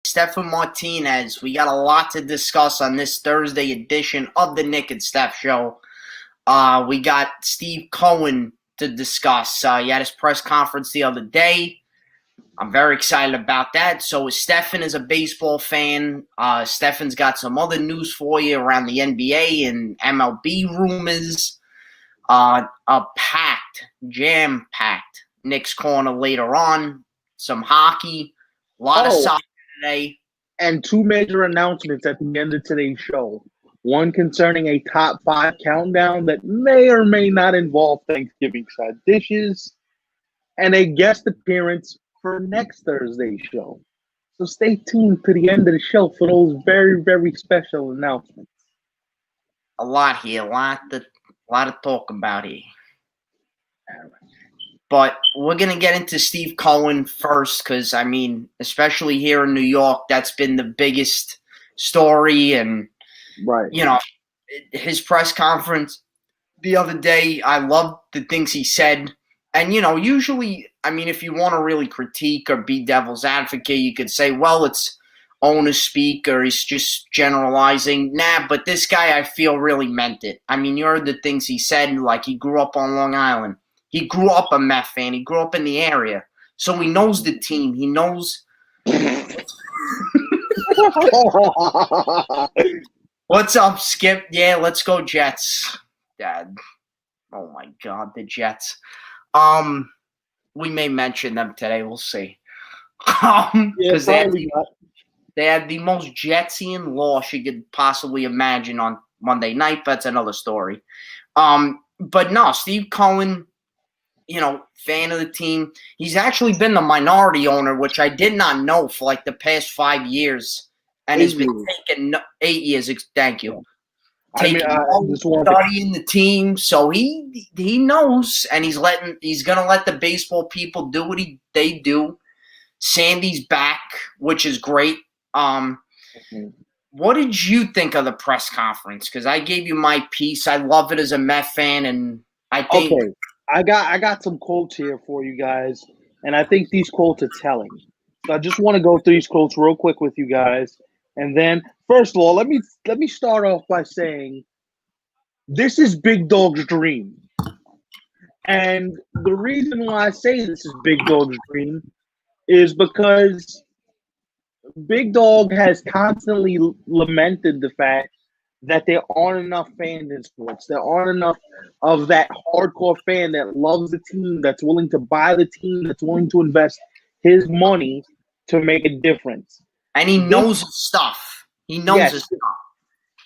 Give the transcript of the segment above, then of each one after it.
Stefan Martinez. We got a lot to discuss on this Thursday edition of the Nick and Steph Show. We got Steve Cohen to discuss. He had his press conference the other day. I'm very excited about that. So Stefan is a baseball fan. Stefan's got some other news for you around the NBA and MLB rumors. A jam-packed Knicks corner later on. Some hockey. A lot of soccer today. And two major announcements at the end of today's show. One concerning a top 5 countdown that may or may not involve Thanksgiving side dishes, and a guest appearance for next Thursday's show. So stay tuned to the end of the show for those very, very special announcements. A lot here, a lot to talk about here. But we're going to get into Steve Cohen first because, I mean, especially here in New York, that's been the biggest story. And, you know, his press conference the other day, I loved the things he said. And, you know, usually, I mean, if you want to really critique or be devil's advocate, you could say, well, it's owner speak or he's just generalizing. Nah, but this guy, I feel, really meant it. I mean, you heard the things he said, like he grew up on Long Island. He grew up a Met fan. He grew up in the area. So he knows the team. He knows. What's up, Skip? Yeah, let's go Jets. Dad. Oh, my God, the Jets. We may mention them today. We'll see. Because they had the most Jetsian loss you could possibly imagine on Monday night. But that's another story. But no, Steve Cohen, you know, fan of the team. He's actually been the minority owner, which I did not know for like the past 5 years. And he's been taking 8 years. Thank you. Studying the team. So he knows, and he's gonna let the baseball people do what they do. Sandy's back, which is great. What did you think of the press conference? Because I gave you my piece. I love it as a Met fan, and I think I got some quotes here for you guys, and I think these quotes are telling. So I just want to go through these quotes real quick with you guys, and then first of all, let me start off by saying this is Big Dog's dream, and the reason why I say this is Big Dog's dream is because Big Dog has constantly lamented the fact that there aren't enough fans in sports. There aren't enough of that hardcore fan that loves the team, that's willing to buy the team, that's willing to invest his money to make a difference. And he knows his stuff. He knows his stuff.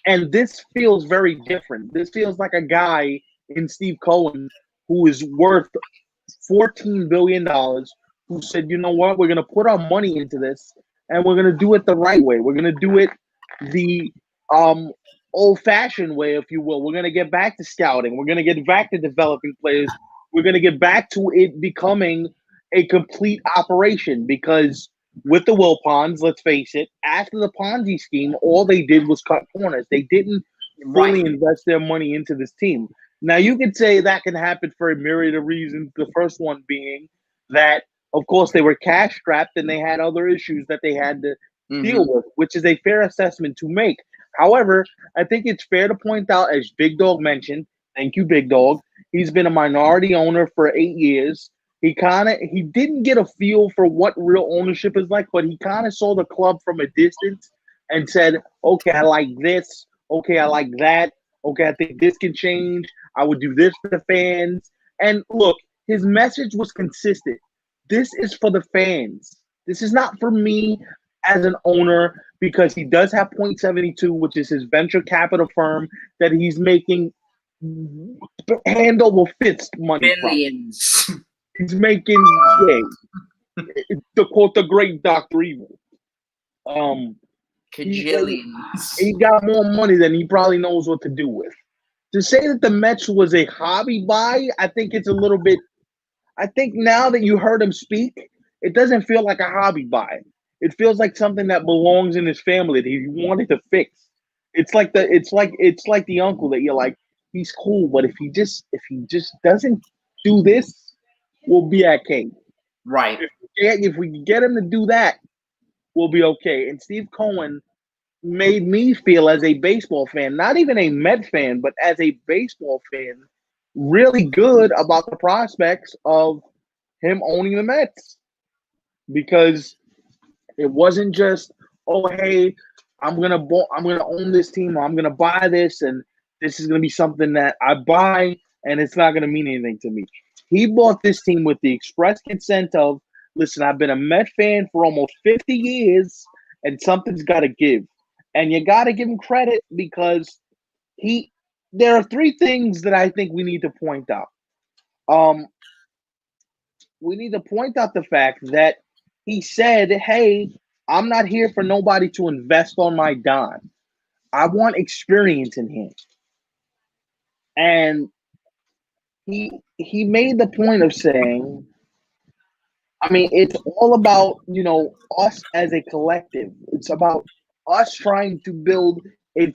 And this feels very different. This feels like a guy in Steve Cohen who is worth $14 billion who said, you know what, we're going to put our money into this and we're going to do it the right way. We're going to do it the old-fashioned way, if you will. We're going to get back to scouting. We're going to get back to developing players. We're going to get back to it becoming a complete operation because with the Wilpons, let's face it, after the Ponzi scheme, all they did was cut corners. They didn't fully invest their money into this team. Now, you could say that can happen for a myriad of reasons. The first one being that, of course, they were cash-strapped and they had other issues that they had to deal with, which is a fair assessment to make. However, I think it's fair to point out, as Big Dog mentioned, thank you, Big Dog, he's been a minority owner for 8 years. He didn't get a feel for what real ownership is like, but he kind of saw the club from a distance and said, okay, I like this. Okay, I like that. Okay, I think this can change. I would do this for the fans. And look, his message was consistent. This is for the fans. This is not for me as an owner, because he does have Point72, which is his venture capital firm that he's making hand over fist money billions from. He's making, to quote the great Dr. Evil, cajillions. He got more money than he probably knows what to do with. To say that the Mets was a hobby buy, I think it's a little bit. I think now that you heard him speak, it doesn't feel like a hobby buy. It feels like something that belongs in his family that he wanted to fix. It's like the uncle that you're like, he's cool, but if he just doesn't do this, we'll be okay. Right. If we can get him to do that, will be okay. And Steve Cohen made me feel, as a baseball fan, not even a Met fan, but as a baseball fan, really good about the prospects of him owning the Mets, because it wasn't just, oh hey, I'm gonna own this team, or I'm gonna buy this, and this is gonna be something that I buy, and it's not gonna mean anything to me. He bought this team with the express consent of, listen, I've been a Met fan for almost 50 years, and something's got to give, and you got to give him credit because he. There are three things that I think we need to point out. Um, we need to point out the fact that he said, hey, I'm not here for nobody to invest on my dime. I want experience in him. And he made the point of saying, I mean, it's all about, us as a collective. It's about us trying to build a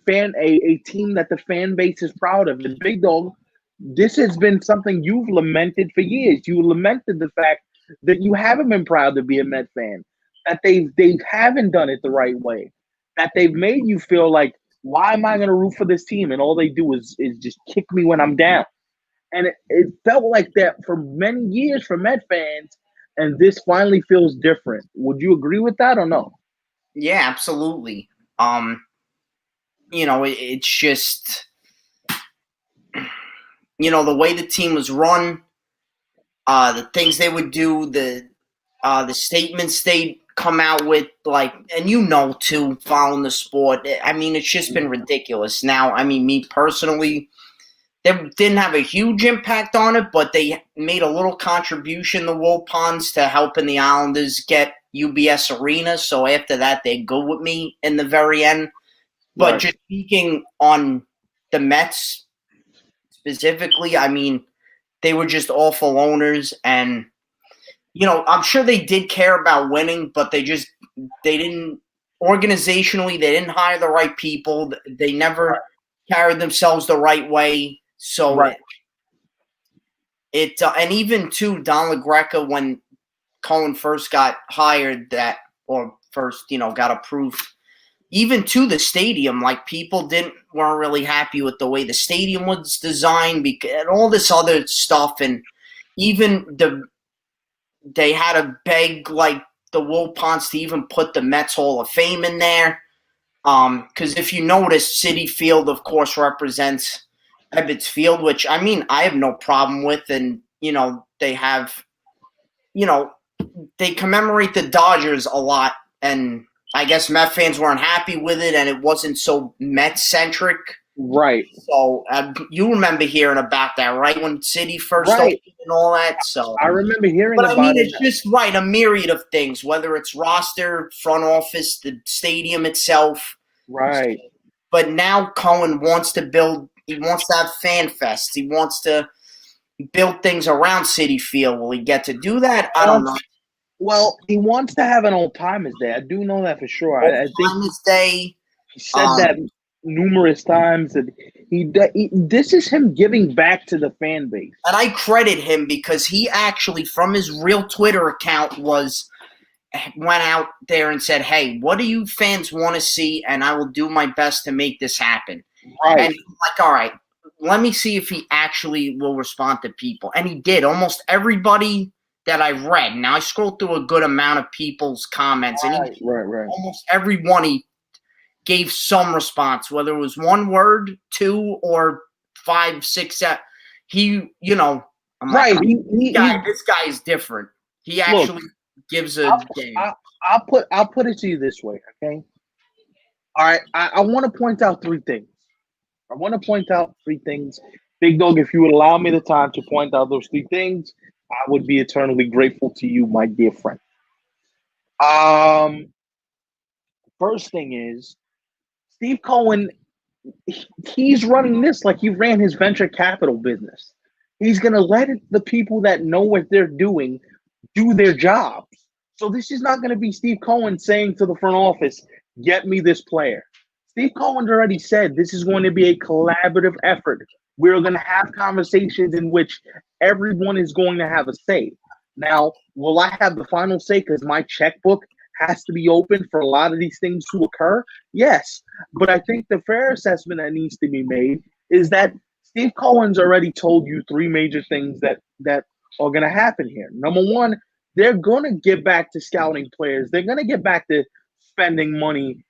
team that the fan base is proud of. And Big Dog, this has been something you've lamented for years. You lamented the fact that you haven't been proud to be a Met fan, that they haven't done it the right way, that they've made you feel like, why am I going to root for this team? And all they do is just kick me when I'm down. And it felt like that for many years for Met fans, and this finally feels different. Would you agree with that or no? Yeah, absolutely. It's just, the way the team was run, the things they would do, the statements they'd come out with, and too, following the sport. I mean, it's just been ridiculous. Now, I mean, me personally, they didn't have a huge impact on it, but they made a little contribution, the Wilpons, to helping the Islanders get UBS Arena. So after that, they go with me in the very end. But Right. just speaking on the Mets specifically, I mean, they were just awful owners. And, I'm sure they did care about winning, but they didn't, organizationally, they didn't hire the right people. They never carried themselves the right way. So Right. And even too, Don LaGreca, when Cohen first got hired, got approved, even to the stadium, like people weren't really happy with the way the stadium was designed, and all this other stuff, and even they had to beg like the Wilpons to even put the Mets Hall of Fame in there, because if you notice, Citi Field, of course, represents Ebbets Field, which, I mean, I have no problem with. And, they have, they commemorate the Dodgers a lot. And I guess Met fans weren't happy with it, and it wasn't so Met-centric. Right. So you remember hearing about that, right? When Citi first Right. opened and all that. So I remember hearing but about I mean, it. it's just right, a myriad of things, whether it's roster, front office, the stadium itself. Right. But now Cohen wants to have fan fests. He wants to build things around Citi Field. Will he get to do that? I don't know. Well, he wants to have an old timers day. I do know that for sure. I think Timers Day. he said that numerous times, and this is him giving back to the fan base. And I credit him because he actually, from his real Twitter account, went out there and said, hey, what do you fans want to see? And I will do my best to make this happen. Right. And like, all right, let me see if he actually will respond to people. And he did. Almost everybody that I read. Now, I scrolled through a good amount of people's comments, and almost everyone he gave some response, whether it was one word, two, or 5, 6, 7. I'm right. Like, this guy is different. He actually gives a game. I'll put it to you this way, okay? All right. I want to point out three things. Big Dog, if you would allow me the time to point out those three things, I would be eternally grateful to you, my dear friend. First thing is, Steve Cohen, he's running this like he ran his venture capital business. He's going to let the people that know what they're doing do their jobs. So this is not going to be Steve Cohen saying to the front office, get me this player. Steve Cohen already said this is going to be a collaborative effort. We're going to have conversations in which everyone is going to have a say. Now, will I have the final say because my checkbook has to be open for a lot of these things to occur? Yes. But I think the fair assessment that needs to be made is that Steve Cohen's already told you three major things that are going to happen here. Number one, they're going to get back to scouting players. They're going to get back to spending money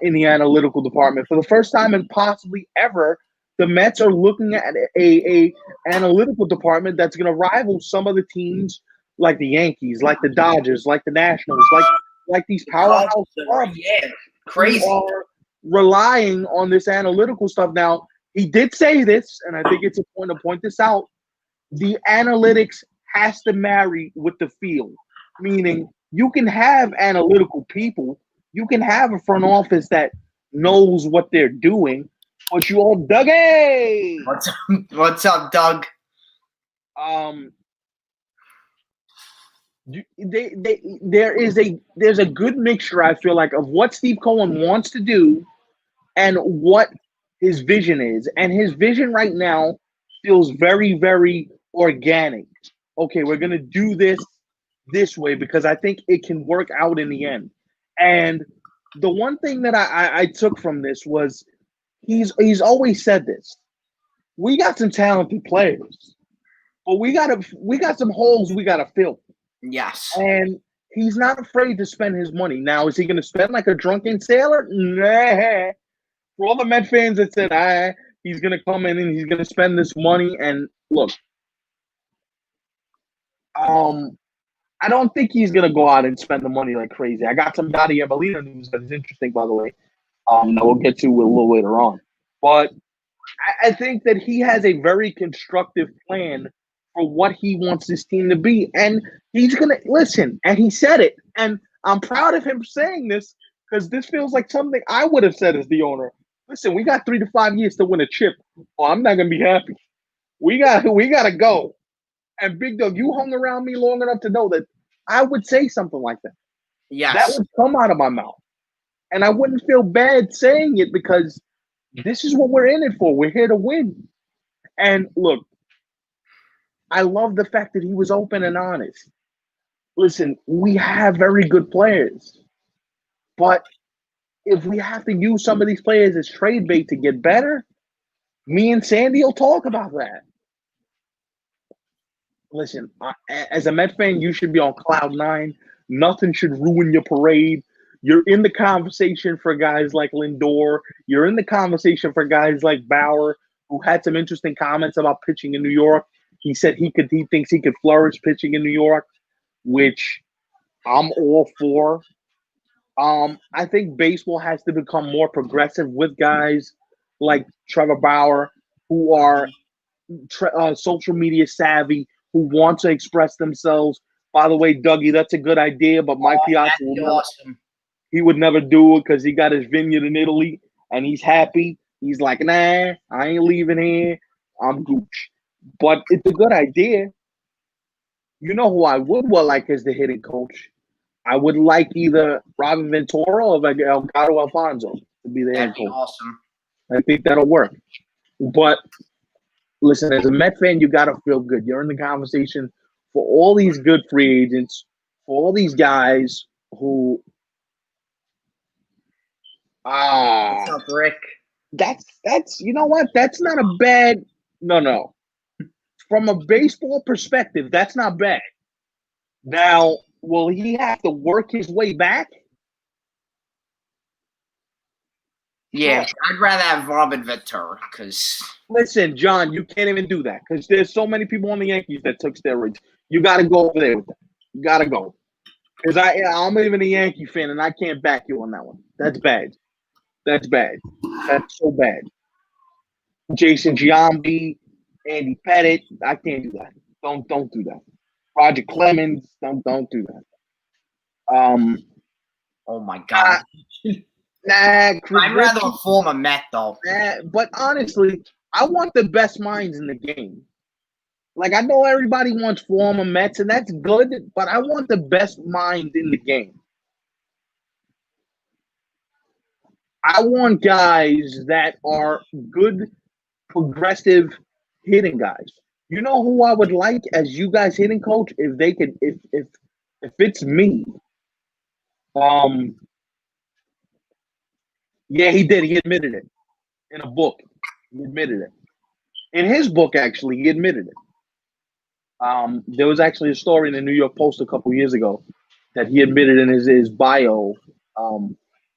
in the analytical department. For the first time and possibly ever, the Mets are looking at a analytical department that's going to rival some of the teams like the Yankees, like the Dodgers, like the Nationals, like these powerhouse clubs. Yeah, crazy. Who are relying on this analytical stuff. Now, he did say this, and I think it's important to point this out. The analytics has to marry with the field, meaning you can have analytical people, you can have a front office that knows what they're doing, but you all Dougie. What's up, Doug? There's a good mixture, I feel like, of what Steve Cohen wants to do and what his vision is. And his vision right now feels very, very organic. Okay, we're gonna do this way because I think it can work out in the end. And the one thing that I took from this was he's always said this. We got some talented players, but we got some holes we gotta fill. Yes. And he's not afraid to spend his money. Now, is he going to spend like a drunken sailor? Nah. For all the Met fans that said, he's going to come in and he's going to spend this money. And look, I don't think he's going to go out and spend the money like crazy. I got some Dottie Evelina news that is interesting, by the way, that we'll get to a little later on. But I think that he has a very constructive plan for what he wants this team to be. And he's going to listen. And he said it. And I'm proud of him saying this because this feels like something I would have said as the owner. Listen, we got 3 to 5 years to win a chip. Oh, I'm not going to be happy. We got to go. And Big Doug, you hung around me long enough to know that I would say something like that. Yes. That would come out of my mouth. And I wouldn't feel bad saying it because this is what we're in it for. We're here to win. And look, I love the fact that he was open and honest. Listen, we have very good players. But if we have to use some of these players as trade bait to get better, me and Sandy will talk about that. Listen, as a Met fan, you should be on cloud 9. Nothing should ruin your parade. You're in the conversation for guys like Lindor. You're in the conversation for guys like Bauer, who had some interesting comments about pitching in New York. He said he thinks he could flourish pitching in New York, which I'm all for. I think baseball has to become more progressive with guys like Trevor Bauer, who are social media savvy, who want to express themselves. By the way, Dougie, that's a good idea, but Mike Piazza would never do it because he got his vineyard in Italy and he's happy. He's like, nah, I ain't leaving here. I'm gooch. But it's a good idea. You know who I would like as the hitting coach? I would like either Robin Ventura or Elgato Alfonso to be the head coach. Awesome. I think that'll work. But listen, as a Met fan, you got to feel good. You're in the conversation for all these good free agents, for all these guys who What's up, Rick? That's you know what? That's not a bad no. From a baseball perspective, that's not bad. Now, will he have to work his way back? Yeah, I'd rather have Robin Ventura because. Listen, John, you can't even do that because there's so many people on the Yankees that took steroids. You got to go over there with that. You got to go. Because I'm even a Yankee fan and I can't back you on that one. That's bad. That's bad. That's so bad. Jason Giambi, Andy Pettit, I can't do that. Don't do that. Roger Clemens, don't do that. Oh my God. I'd rather a former Met though. But honestly, I want the best minds in the game. Like I know everybody wants former Mets, and that's good, but I want the best minds in the game. I want guys that are good, progressive hitting guys. You know who I would like as you guys hitting coach? If they could, if it's me, Um, yeah, he did. He admitted it in a book. He admitted it in his book. Actually, he admitted it. There was actually a story in the New York Post a couple years ago that he admitted in his bio,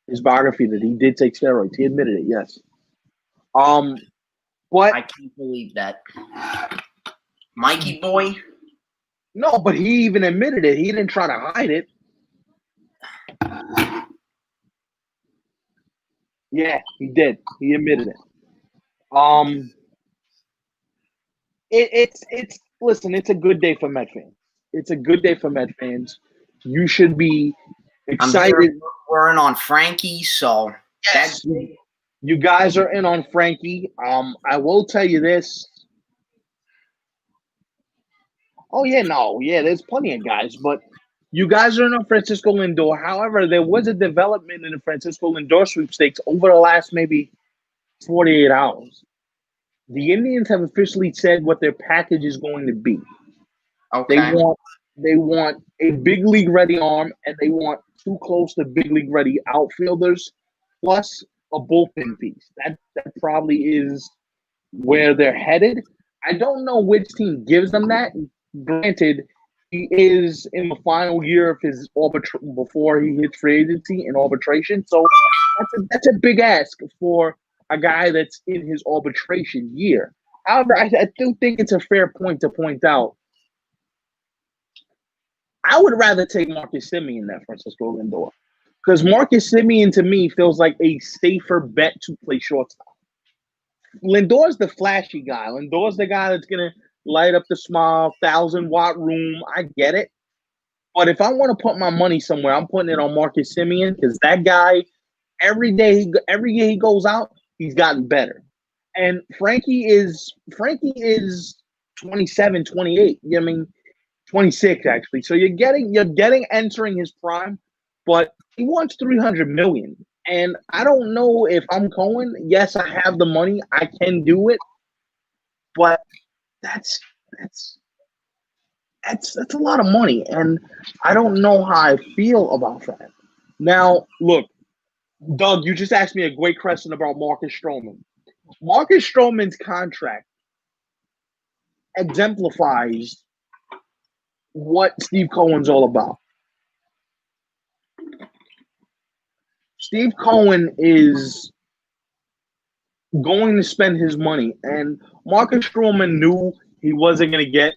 his biography, that he did take steroids. He admitted it. Yes. But I can't believe that. Mikey boy? no, but he even admitted it. He didn't try to hide it. Yeah, he did. He admitted it. It's listen. It's a good day for Met fans. It's a good day for Met fans. You should be I'm excited. here, we're in on Frankie, so Yes, you guys are in on Frankie. I will tell you this. Oh yeah, no, yeah. There's plenty of guys, but you guys are in on Francisco Lindor. However, there was a development in the Francisco Lindor sweepstakes over the last maybe 48 hours. The Indians have officially said what their package is going to be. okay. They want a big league ready arm, and they want two close to big league ready outfielders, plus a bullpen piece. That probably is where they're headed. I don't know which team gives them that. Granted, he is in the final year of his before he hits free agency in arbitration, so that's a big ask for a guy that's in his arbitration year. However, I do think it's a fair point to point out. I would rather take Marcus Semien than Francisco Lindor, because Marcus Semien to me feels like a safer bet to play shortstop. Lindor's the flashy guy. Lindor's the guy that's gonna light up the small 1,000-watt room. I get it, but if I want to put my money somewhere, I'm putting it on Marcus Semien, because that guy, every year he goes out, he's gotten better. And Frankie is 27, 28. I mean, 26 actually. So you're getting entering his prime, but he wants 300 million. And I don't know if I'm Cohen. Yes, I have the money. I can do it. But that's a lot of money, and I don't know how I feel about that. Now, look, Doug, you just asked me a great question about Marcus Stroman. Marcus Stroman's contract exemplifies what Steve Cohen's all about. Steve Cohen is going to spend his money, and Marcus Stroman knew he wasn't going to get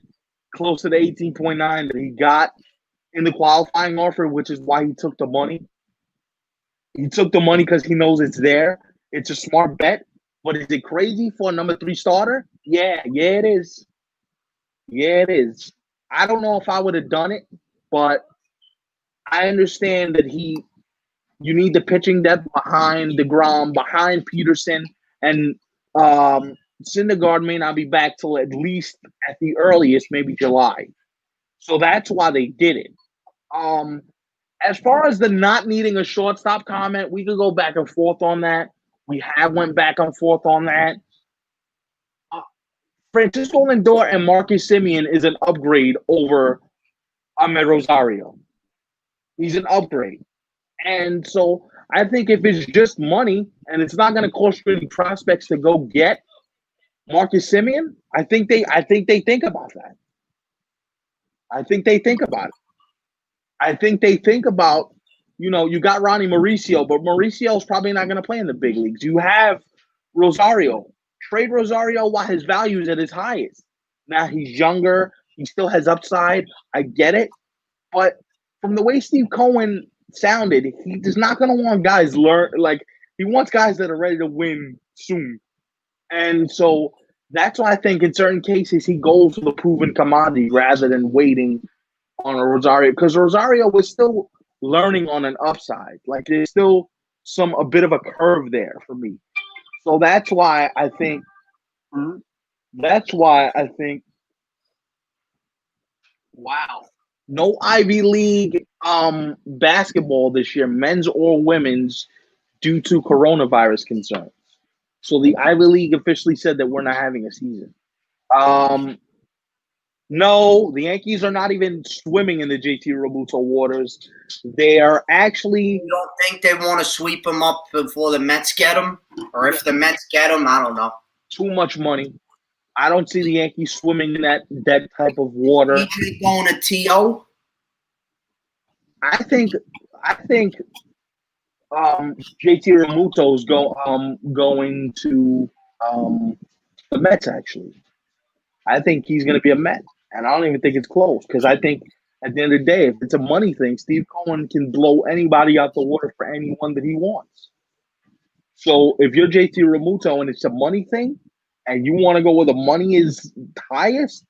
close to the 18.9 that he got in the qualifying offer, which is why he took the money. He took the money because he knows it's there. It's a smart bet. But is it crazy for a number 3 starter? Yeah, it is. Yeah, it is. I don't know if I would have done it, but I understand that you need the pitching depth behind DeGrom, behind Peterson, and Syndergaard may not be back till at least at the earliest, maybe July. So that's why they did it. As far as the not needing a shortstop comment, we could go back and forth on that. We have went back and forth on that. Francisco Lindor and Marcus Semien is an upgrade over Ahmed Rosario. He's an upgrade. And so I think if it's just money and it's not going to cost you any prospects to go get Marcus Semien, I think they think about that. I think they think about it. I think they think about, you got Ronnie Mauricio, but Mauricio's probably not going to play in the big leagues. You have Rosario. Trade Rosario while his value is at his highest. Now he's younger. He still has upside. I get it. But from the way Steve Cohen sounded, he's not going to want guys he wants guys that are ready to win soon. And so that's why I think in certain cases he goes for the proven commodity rather than waiting on a Rosario, because Rosario was still learning on an upside. Like there's still a bit of a curve there for me. So that's why I think wow. No Ivy League basketball this year, men's or women's, due to coronavirus concerns. So the Ivy League officially said that we're not having a season. No, the Yankees are not even swimming in the JT Realmuto waters. They are actually You don't think they want to sweep him up before the Mets get him? Or if the Mets get him, I don't know. too much money. I don't see the Yankees swimming in that type of water. EJ going to TO? I think JT Realmuto's going to the Mets actually. I think he's going to be a Met, and I don't even think it's close because I think at the end of the day, if it's a money thing, Steve Cohen can blow anybody out the water for anyone that he wants. So if you're JT Realmuto and it's a money thing, and you want to go where the money is highest,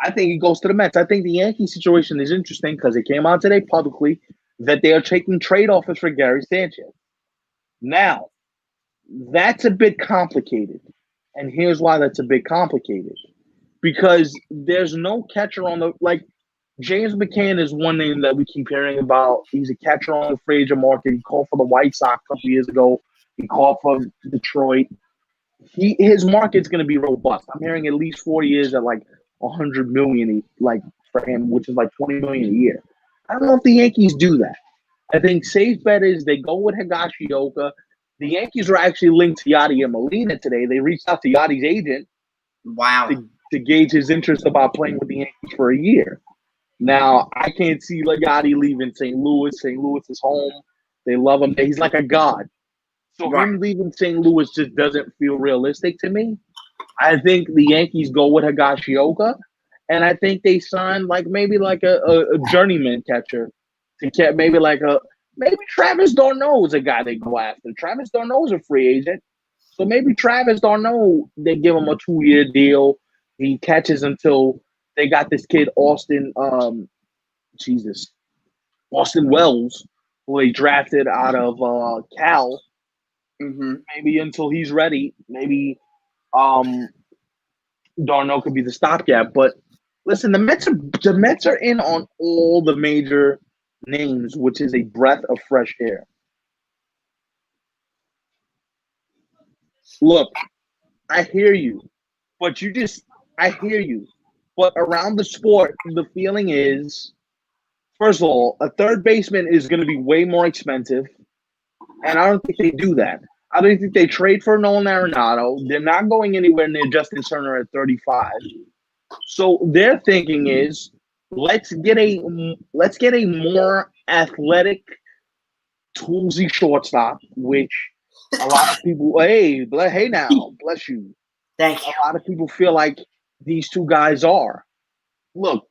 I think he goes to the Mets. I think the Yankee situation is interesting because it came out today publicly that they are taking trade offers for Gary Sanchez. Now, that's a bit complicated. And here's why that's a bit complicated. Because there's no catcher on the like James McCann is one name that we keep hearing about. He's a catcher on the free agent market. He called for the White Sox a couple years ago. He called for Detroit. His market's going to be robust. I'm hearing at least 4 years at like 100 million like for him, which is like 20 million a year. I don't know if the Yankees do that. I think safe bet is they go with Higashioka. The Yankees were actually linked to Yadier Molina today. They reached out to Yadi's agent Wow. to gauge his interest about playing with the Yankees for a year. Now, I can't see Yadi leaving St. Louis. St. Louis is home. They love him. He's like a god. So Right. him leaving St. Louis just doesn't feel realistic to me. I think the Yankees go with Higashioka, and I think they sign maybe a journeyman catcher to get maybe Travis d'Arnaud is a guy they go after. Travis d'Arnaud is a free agent. So maybe Travis d'Arnaud, they give him a 2-year deal. He catches until they got this kid, Austin Wells, who they drafted out of Cal. Mm-hmm. Maybe until he's ready, maybe d'Arnaud could be the stopgap. But listen, the Mets are in on all the major names, which is a breath of fresh air. Look, I hear you, but I hear you. But around the sport, the feeling is, first of all, a third baseman is going to be way more expensive, and I don't think they do that. I don't think they trade for Nolan Arenado. They're not going anywhere near Justin Turner at 35. So their thinking is, let's get a more athletic, toolsy shortstop, which a lot of people, hey now, bless you. Thank you. A lot of people feel like these two guys are. Look,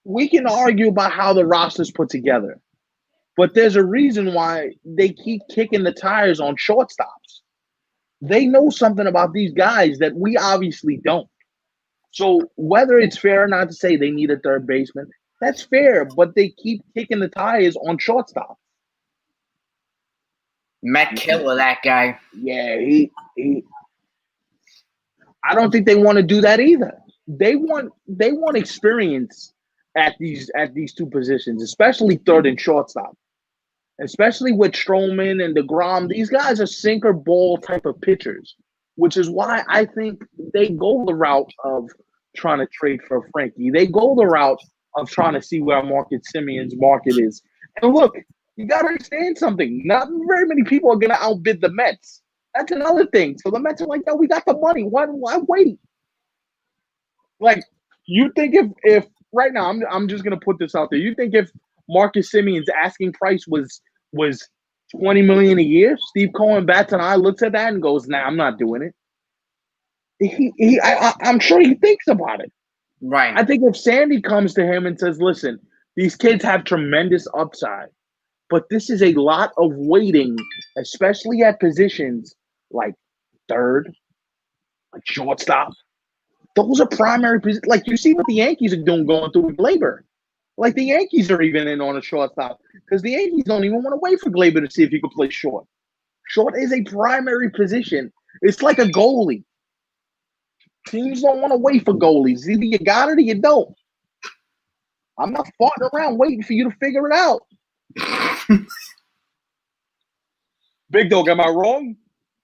we can argue about how the roster's put together, but there's a reason why they keep kicking the tires on shortstops. They know something about these guys that we obviously don't. So whether it's fair or not to say they need a third baseman, that's fair, but they keep kicking the tires on shortstop. Met Killer, that guy. Yeah, he I don't think they want to do that either. They want experience at these two positions, especially third and shortstop. Especially with Stroman and DeGrom, these guys are sinker ball type of pitchers, which is why I think they go the route of trying to trade for Frankie. They go the route of trying to see where Marcus Simeon's market is. And look, you got to understand something. Not very many people are going to outbid the Mets. That's another thing. So the Mets are like, no, we got the money. Why wait? Like, you think if right now, I'm just going to put this out there. You think if Marcus Simeon's asking price was $20 million a year, Steve Cohen bats an eye, looks at that and goes, nah, I'm not doing it. I'm sure he thinks about it. Right. I think if Sandy comes to him and says, listen, these kids have tremendous upside, but this is a lot of waiting, especially at positions like third, like shortstop. Those are primary positions. Like, you see what the Yankees are doing going through with Gleyber. Like, the Yankees are even in on a shortstop because the Yankees don't even want to wait for Gleyber to see if he can play short. Short is a primary position. It's like a goalie. Teams don't want to wait for goalies. Either you got it or you don't. I'm not farting around waiting for you to figure it out. Big Dog, am I wrong?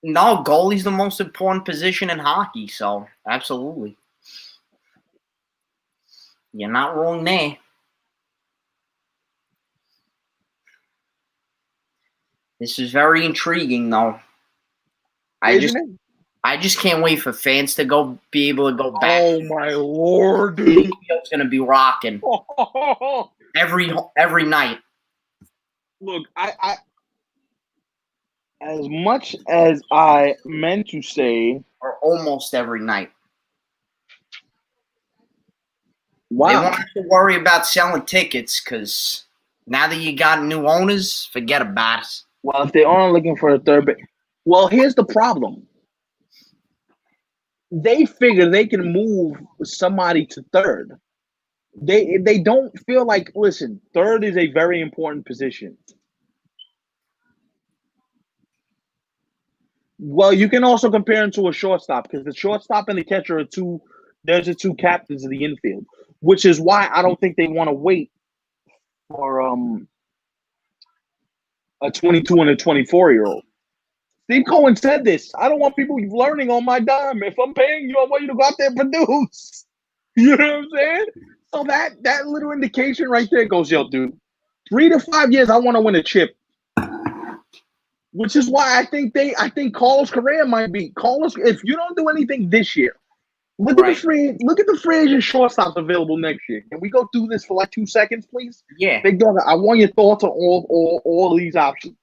No, goalie's the most important position in hockey, so absolutely. You're not wrong there. This is very intriguing, though. I just can't wait for fans to be able to go back. Oh my lord, dude! It's gonna be rocking every night. Look, I as much as I meant to say, or almost every night. Wow. They won't have to worry about selling tickets because now that you got new owners, forget about it. Well, if they aren't looking for a third base, well, here's the problem. They figure they can move somebody to third. They don't feel like, listen, third is a very important position. Well, you can also compare him to a shortstop because the shortstop and the catcher are there's the two captains of the infield, which is why I don't think they want to wait for a 22 and a 24-year-old. Steve Cohen said this. I don't want people learning on my dime. If I'm paying you, I want you to go out there and produce. You know what I'm saying? So that little indication right there goes, yo, dude, 3 to 5 years, I want to win a chip. Which is why I think Carlos Correa might be Carlos. If you don't do anything this year, look at the free agent shortstops available next year. Can we go through this for like 2 seconds, please? Yeah. Big dog, I want your thoughts on all of these options.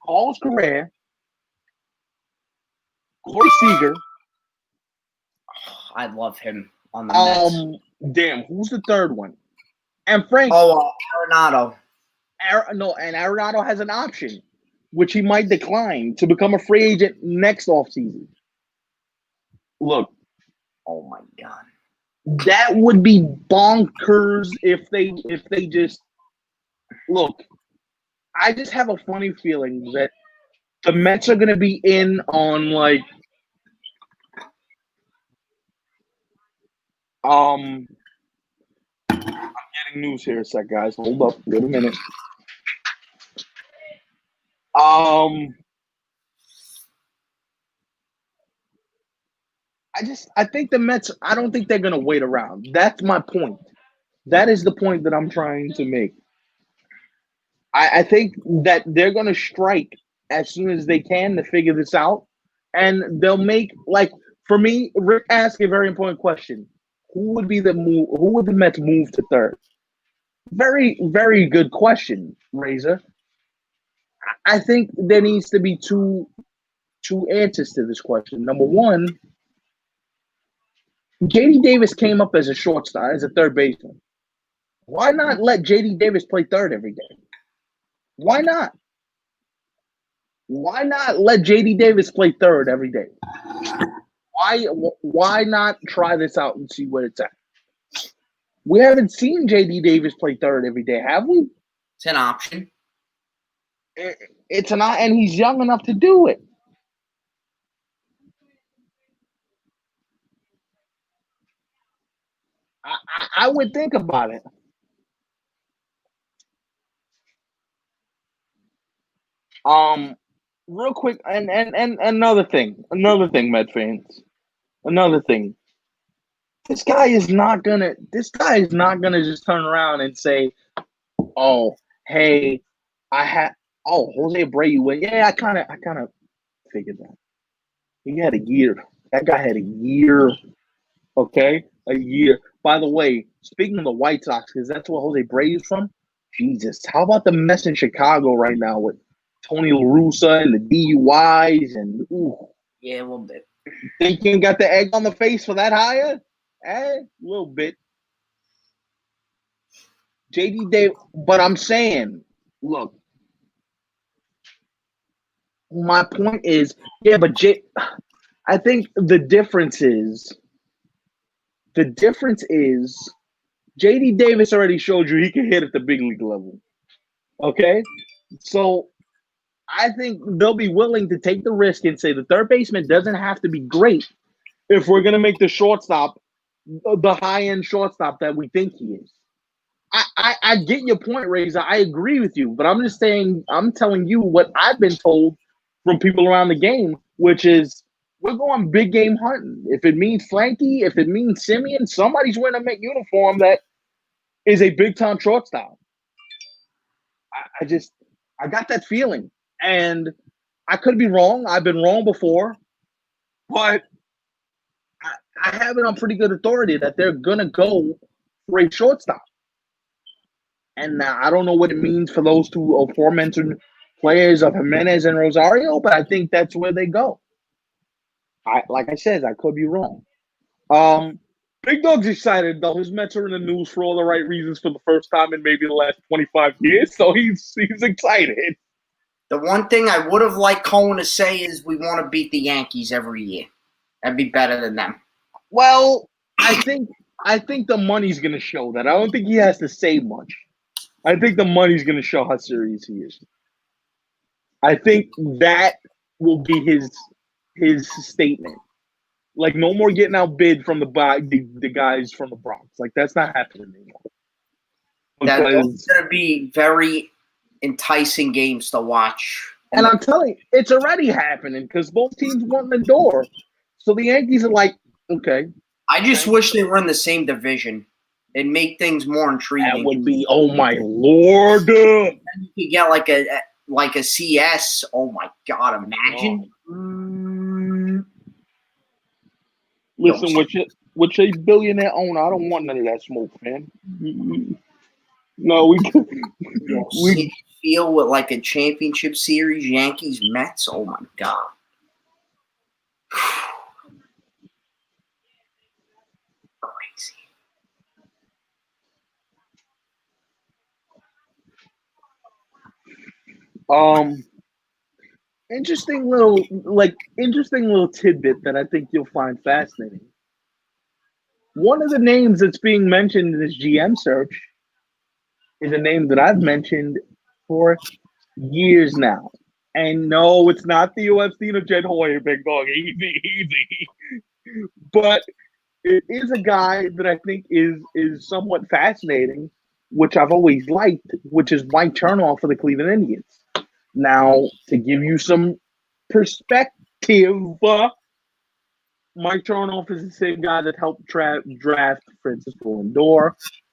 Carlos Correa, Corey Seager. I love him on the Mets. Damn, who's the third one? And Frank. Oh, Arenado. And Arenado has an option, which he might decline to become a free agent next offseason. Look. Oh my God. That would be bonkers if they just look. I just have a funny feeling that the Mets are gonna be in on like I'm getting news here a sec, guys. Hold up, give a minute. I think the Mets, I don't think they're gonna wait around. That's my point. That is the point that I'm trying to make. I think that they're gonna strike as soon as they can to figure this out. And they'll make, like, for me, Rick asked a very important question. Who would the Mets move to third? Very, very good question, Razor. I think there needs to be two answers to this question. Number one, JD Davis came up as a shortstop, as a third baseman. Why not let JD Davis play third every day? Why not? Why not let JD Davis play third every day? Why not try this out and see what it's at? We haven't seen JD Davis play third every day, have we? It's an option. It's an option, and he's young enough to do it. I would think about it. Real quick, and another thing, Met fans. Another thing. This guy is not gonna just turn around and say, "Oh, hey, Jose Abreu went." Yeah, I kind of figured that. He had a year. That guy had a year. Okay, a year. By the way, speaking of the White Sox, because that's where Jose Abreu is from. Jesus, how about the mess in Chicago right now with Tony La Russa and the DUIs and yeah, a little bit. Think you got the egg on the face for that hire? A little bit. JD Davis, but I'm saying, look, my point is, yeah, but I think the difference is JD Davis already showed you he can hit at the big league level. Okay? So I think they'll be willing to take the risk and say the third baseman doesn't have to be great if we're going to make the shortstop the high-end shortstop that we think he is. I get your point, Razor. I agree with you, but I'm just saying, I'm telling you what I've been told from people around the game, which is we're going big game hunting. If it means Frankie, if it means Simeon, somebody's wearing a Met uniform that is a big time shortstop. I got that feeling, and I could be wrong. I've been wrong before, but I have it on pretty good authority that they're gonna go for a shortstop. And I don't know what it means for those two aforementioned players of Jimenez and Rosario, but I think that's where they go. Like I said, I could be wrong. Big Dog's excited though. His Mets are in the news for all the right reasons for the first time in maybe the last 25 years, so he's excited. The one thing I would have liked Cohen to say is we want to beat the Yankees every year. That'd be better than them. Well, I think the money's gonna show that. I don't think he has to say much. I think the money's gonna show how serious he is. I think that will be his statement. Like, no more getting outbid from the guys from the Bronx. Like, that's not happening anymore. That's going to be very enticing games to watch. And I'm telling you, it's already happening because both teams want the door. So the Yankees are like, okay. I just wish they were in the same division. It'd make things more intriguing. That would be, oh my Lord. And you could get like a CS. Oh my God, imagine. Listen, with your billionaire owner, I don't want none of that smoke, man. No, we feel with like a championship series, Yankees, Mets. Oh my God. Crazy. Interesting little tidbit that I think you'll find fascinating. One of the names that's being mentioned in this GM search is a name that I've mentioned for years now. And no, it's not the UFC or Jed Hoyer, big dog. Easy. But it is a guy that I think is somewhat fascinating, which I've always liked, which is Mike Chernoff for the Cleveland Indians. Now, to give you some perspective, Mike Chernoff is the same guy that helped draft Francisco Lindor.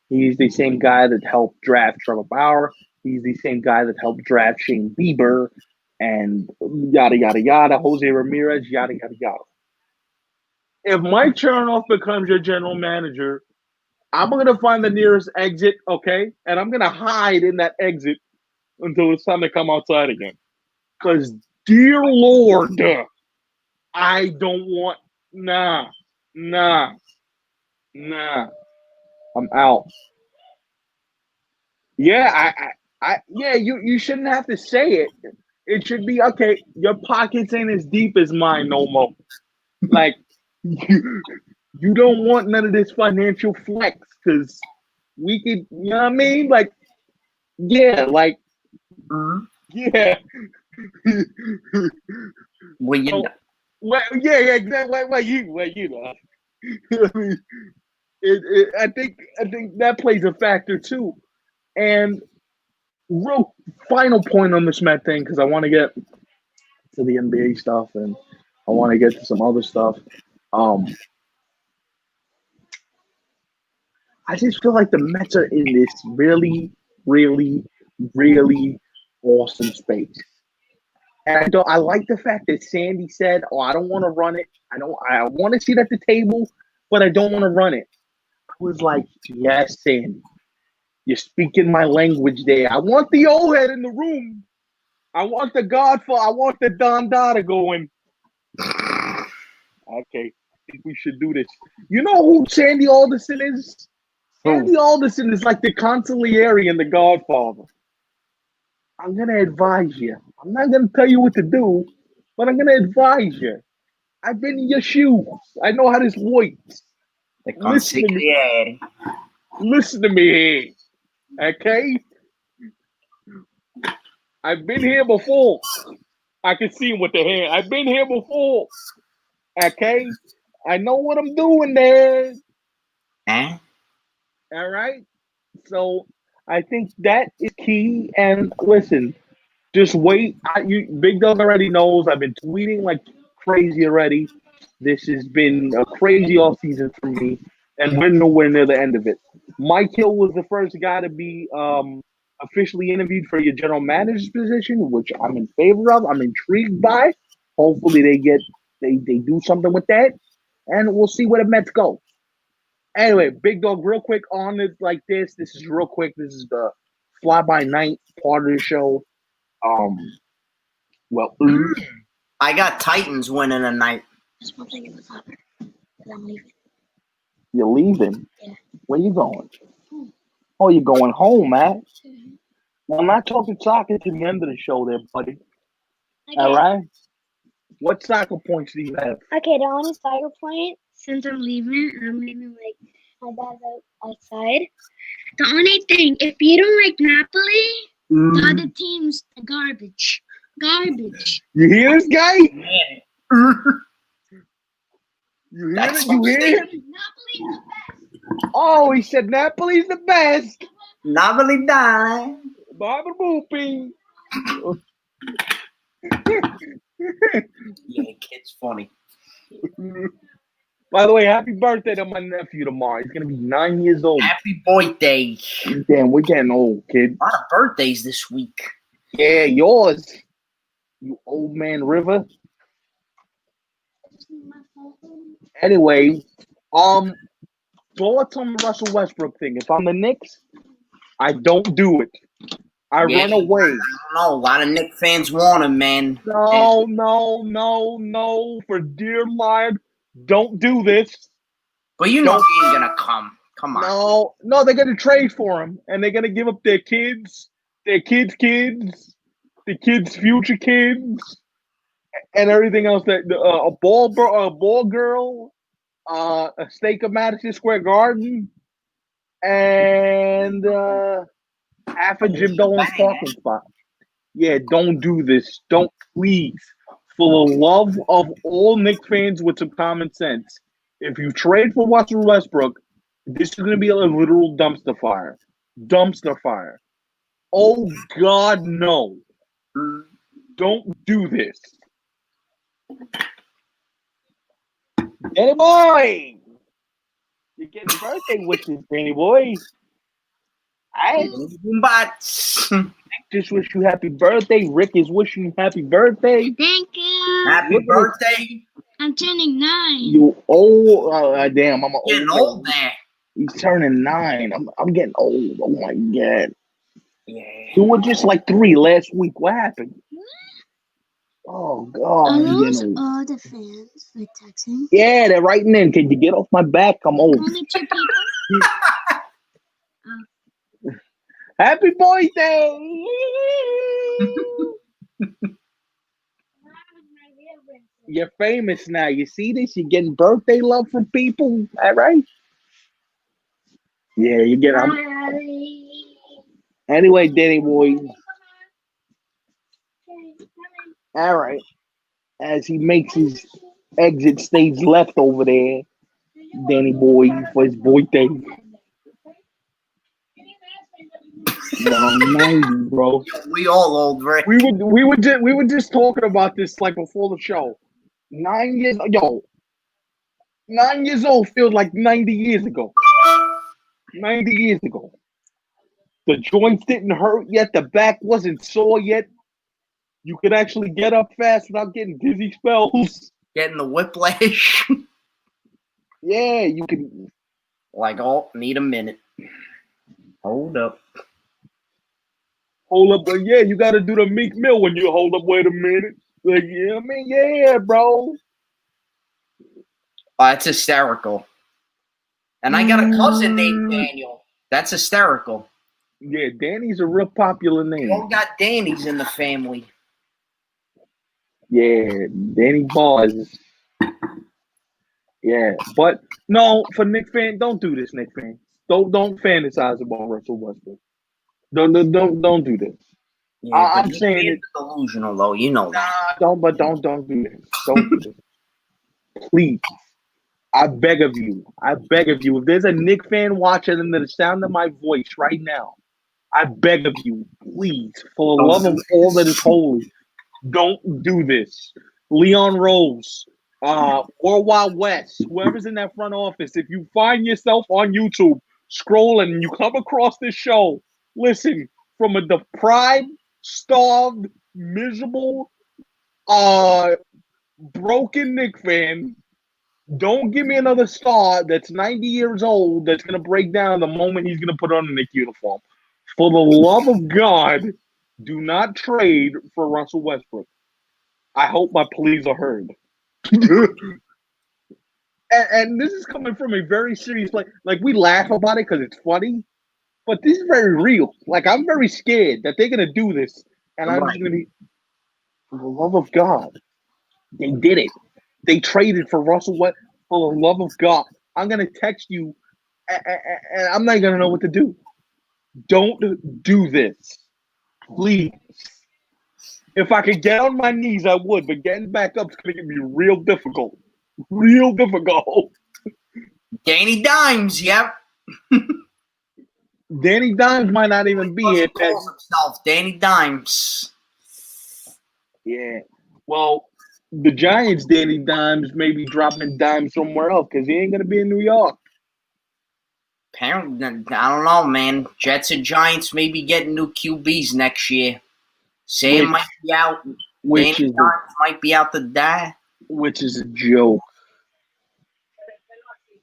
He's the same guy that helped draft Trevor Bauer. He's the same guy that helped draft Shane Bieber and yada, yada, yada, Jose Ramirez, yada, yada, yada. If Mike Chernoff becomes your general manager, I'm going to find the nearest exit, okay? And I'm going to hide in that exit until it's time to come outside again. Because, dear Lord, I don't want, nah. I'm out. Yeah, you shouldn't have to say it. It should be, okay, your pockets ain't as deep as mine no more. Like, you don't want none of this financial flex because we could, you know what I mean? Like, yeah, like, yeah. Well, you know. Yeah, exactly. Well, you know. I mean, I think that plays a factor too. And real final point on this Met thing, because I want to get to the NBA stuff and I want to get to some other stuff. I just feel like the Mets are in this really, really, really awesome space. And I like the fact that Sandy said, "Oh, I don't want to run it. I want to sit at the table, but I don't want to run it." I was like, "Yes, Sandy, you're speaking my language there. I want the old head in the room. I want the Godfather. I want the Don Dada going." Okay, I think we should do this. You know who Sandy Alderson is? Sandy Alderson is like the consigliere in The Godfather. I'm going to advise you. I'm not going to tell you what to do, but I'm going to advise you. I've been in your shoes. I know how this works. Listen to me. Okay? I've been here before. I can see him with the hair. I've been here before. Okay? I know what I'm doing there. Huh? All right? So I think that is key. And listen, just wait. Big Dog already knows. I've been tweeting like crazy already. This has been a crazy off season for me. and we're nowhere near the end of it. Mike Hill was the first guy to be officially interviewed for your general manager's position, which I'm in favor of. I'm intrigued by. Hopefully, they do something with that, and we'll see where the Mets go. Anyway, Big Dog, real quick on it like this. This is real quick. This is the fly by night part of the show. Well, I got Titans winning tonight. Just one thing in the soccer. I'm leaving. you're leaving. Yeah. Where you going? Oh, you're going home, man. Mm-hmm. Well, I'm not talking soccer to the end of the show, there, buddy. Okay. All right. What soccer points do you have? Okay, the only soccer point, since I'm leaving like my dad's outside. The only thing, if you don't like Napoli, the other team's garbage. Garbage. You hear this guy? Man. You hear That's it? You hear it? Napoli's the best. Oh, he said Napoli's the best. Napoli die. Baba Boopy. Yeah, kid's funny. By the way, happy birthday to my nephew tomorrow. He's gonna be 9 years old. Happy birthday. Damn, we're getting old, kid. A lot of birthdays this week. Yeah, yours. You old man River. Anyway, thoughts on the Russell Westbrook thing. If I'm the Knicks, I don't do it. I run away. I don't know. A lot of Knick fans want him, man. No. For dear life, don't do this. But you know he ain't gonna come. Come on. No, they're gonna trade for him, and they're gonna give up their kids, the kids' future kids, and everything else. That a ball girl, a stake of Madison Square Garden, and half a Jim Dolan's parking spot. Yeah, don't do this. Don't, please. For the love of all Knicks fans with some common sense, if you trade for Russell Westbrook, this is going to be a literal dumpster fire. Dumpster fire. Oh, God, no. Don't do this. Danny boy! You're getting birthday wishes, Danny boy. I Bats. just wish you happy birthday. Rick is wishing you happy birthday. Thank you. Happy birthday. I'm turning 9. You old. Damn, I'm Getting old there. He's turning 9. I'm getting old. Oh, my God. Yeah. You were just like 3 last week. What happened? Oh, God. Are I'm those getting old. all the fans for texting? Yeah, they're writing in. Can you get off my back? I'm old. Only 2 people? Happy birthday! You're famous now. You see this? You're getting birthday love from people. All right? Yeah, you get them. Anyway, Danny boy. All right. As he makes his exit stage left over there, Danny boy, for his birthday. No, I'm 90, bro. We all old, Rick. We were just talking about this like before the show. 9 years, 9 years old feels like 90 years ago. 90 years ago. The joints didn't hurt yet. The back wasn't sore yet. You could actually get up fast without getting dizzy spells. Getting the whiplash. Yeah, you can. Like, oh, need a minute. Hold up. Hold up, but yeah, you got to do the Meek Mill when you hold up. Wait a minute, like yeah, I mean, yeah, bro. That's hysterical. And I got a cousin named Daniel. That's hysterical. Yeah, Danny's a real popular We all name. got Danny's in the family. Yeah, Danny Bars. Yeah, but no, for Knicks fan, don't do this, Knicks fan. Don't fantasize about Russell Westbrook. Don't do this. Yeah, I'm but saying it's delusional, though. You know that. Don't do this. Don't do this. Please. I beg of you. If there's a Knicks fan watching under the sound of my voice right now, I beg of you, please, for the love of all that is holy, don't do this. Leon Rose, World Wide West, whoever's in that front office, if you find yourself on YouTube scrolling and you come across this show, listen, from a deprived, starved, miserable, broken Knicks fan, don't give me another star that's 90 years old that's going to break down the moment he's going to put on a Knicks uniform. For the love of God, do not trade for Russell Westbrook. I hope my pleas are heard. and this is coming from a very serious place. Like, we laugh about it because it's funny, but this is very real. Like, I'm very scared that they're going to do this, and I'm just going to be, for the love of God, they did it. They traded for Russell Westbrook. For the love of God, I'm going to text you, and I'm not going to know what to do. Don't do this. Please. If I could get on my knees, I would, but getting back up is going to be real difficult. Real difficult. Danny Dimes, yep. Danny Dimes might not even be here. Calls himself Danny Dimes. Yeah. Well, the Giants, Danny Dimes, may be dropping dimes somewhere else because he ain't going to be in New York. Apparently, I don't know, man. Jets and Giants may be getting new QBs next year. Sam might be out. Danny Dimes might be out to die. Which is a joke.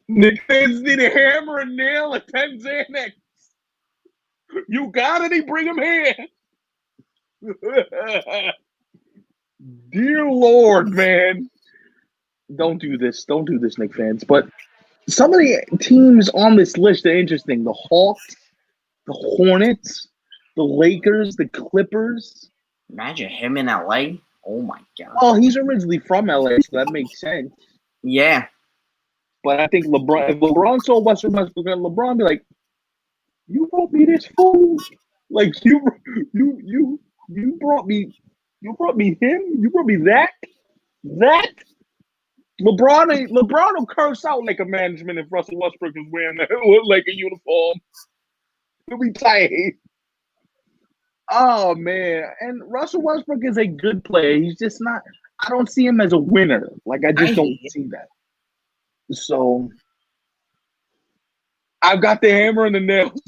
Nick fans need a hammer and nail and 10 Xanax. You got any? Bring him here. Dear Lord, man. Don't do this. Don't do this, Nick fans. But some of the teams on this list are interesting. The Hawks, the Hornets, the Lakers, the Clippers. Imagine him in LA. Oh, my God. Oh, he's originally from LA, so that makes sense. Yeah. But I think if LeBron saw Westbrook, LeBron be like, you brought me this fool. Like, you brought me him? You brought me that? That? LeBron will curse out like a management if Russell Westbrook is wearing like a uniform. He'll be tight. Oh, man. And Russell Westbrook is a good player. He's just not – I don't see him as a winner. Like, I just don't see that. So, I've got the hammer and the nails.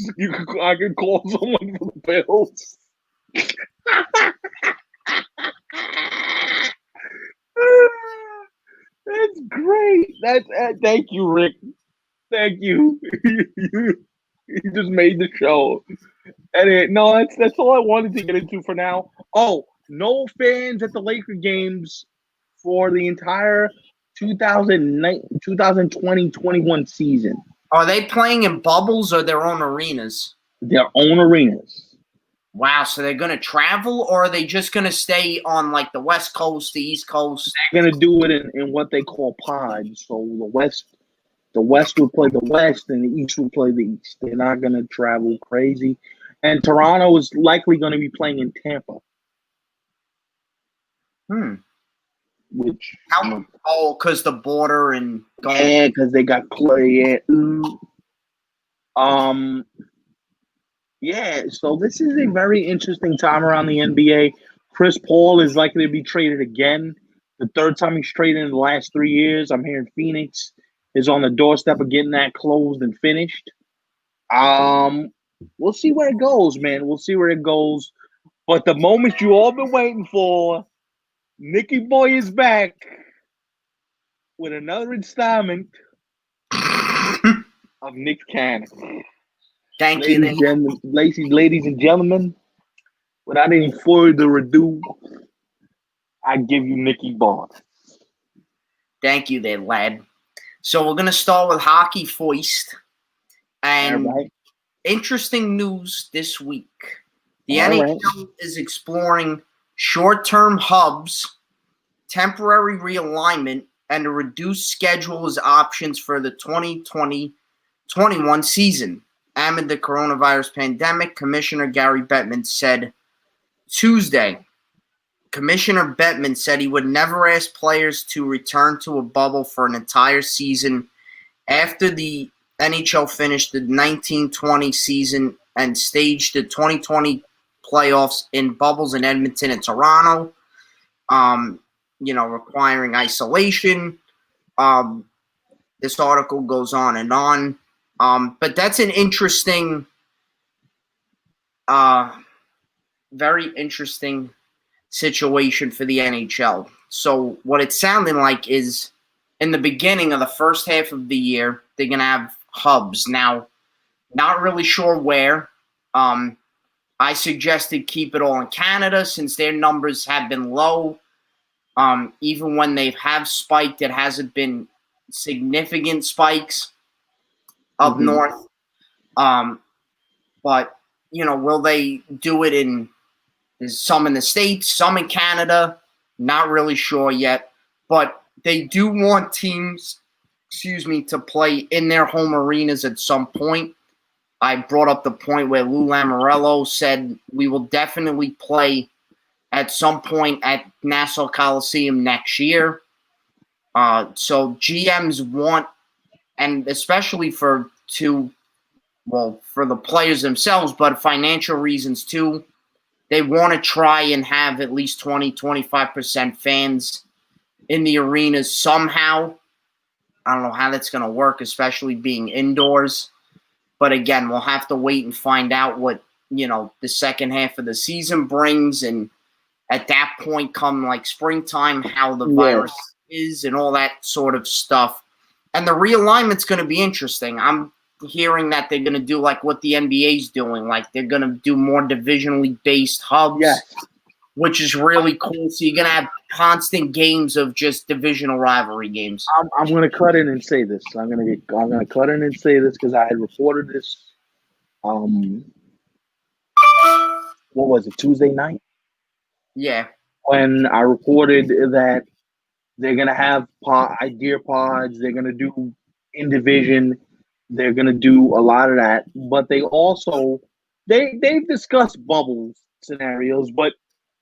I can call someone for the Bills. That's great. Thank you, Rick. Thank you. You just made the show. And that's all I wanted to get into for now. Oh, no fans at the Laker games for the entire 2020-21 season. Are they playing in bubbles or their own arenas? Their own arenas. Wow, so they're going to travel, or are they just going to stay on, like, the West Coast, the East Coast? They're going to do it in what they call pods. So the West will play the West, and the East will play the East. They're not going to travel crazy. And Toronto is likely going to be playing in Tampa. Which because the border and yeah, because they got Clay. Yeah. So this is a very interesting time around the NBA. Chris Paul is likely to be traded again. The third time he's traded in the last 3 years. I'm hearing Phoenix is on the doorstep of getting that closed and finished. We'll see where it goes, man. We'll see where it goes. But the moment you all been waiting for, Nicky Boy is back with another installment of Nick Cannon. Thank you, ladies and gentlemen. Without any further ado, I give you Nicky Boy. Thank you there, lad. So we're going to start with hockey first. And interesting news this week. The NHL is exploring short-term hubs, temporary realignment, and a reduced schedule as options for the 2020-21 season. Amid the coronavirus pandemic, Commissioner Gary Bettman said Tuesday. Commissioner Bettman said he would never ask players to return to a bubble for an entire season after the NHL finished the 1920 season and staged the 2020 playoffs in bubbles in Edmonton and Toronto, requiring isolation. This article goes on and on. But that's an interesting, very interesting situation for the NHL. So what it's sounding like is in the beginning of the first half of the year, they're going to have hubs. Now, not really sure where. I suggested keep it all in Canada since their numbers have been low. Even when they have spiked, it hasn't been significant spikes up north. But, will they do it in some in the States, some in Canada? Not really sure yet. But they do want teams, to play in their home arenas at some point. I brought up the point where Lou Lamoriello said we will definitely play at some point at Nassau Coliseum next year. So GMs want, and especially for the players themselves, but financial reasons too, they want to try and have at least 20-25% fans in the arenas somehow. I don't know how that's going to work, especially being indoors. But again, we'll have to wait and find out what, the second half of the season brings. And at that point, come like springtime, how the virus is and all that sort of stuff. And the realignment's going to be interesting. I'm hearing that they're going to do like what the NBA's doing. Like they're going to do more divisionally based hubs, which is really cool. So you're going to have constant games of just divisional rivalry games. I'm going to cut in and say this. I'm going to cut in and say this because I had reported this. What was it? Tuesday night? Yeah. When I reported that they're going to have idea pods, they're going to do in division, they're going to do a lot of that. But they also they've discussed bubble scenarios, but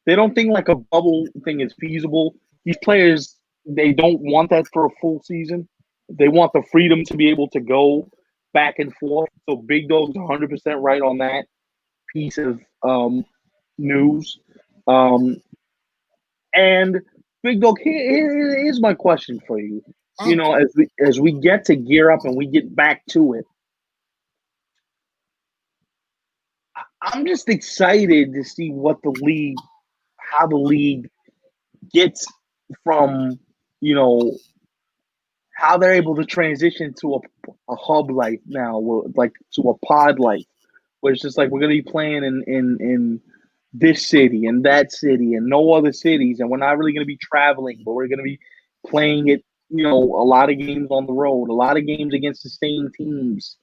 they don't think like a bubble thing is feasible. These players, they don't want that for a full season. They want the freedom to be able to go back and forth. So Big Dog's 100% right on that piece of news. And Big Dog, here's my question for you. As we get to gear up and we get back to it, I'm just excited to see how the league gets from, how they're able to transition to a hub life now, like to a pod life, where it's just like we're going to be playing in this city and that city and no other cities, and we're not really going to be traveling, but we're going to be playing it, a lot of games on the road, a lot of games against the same teams.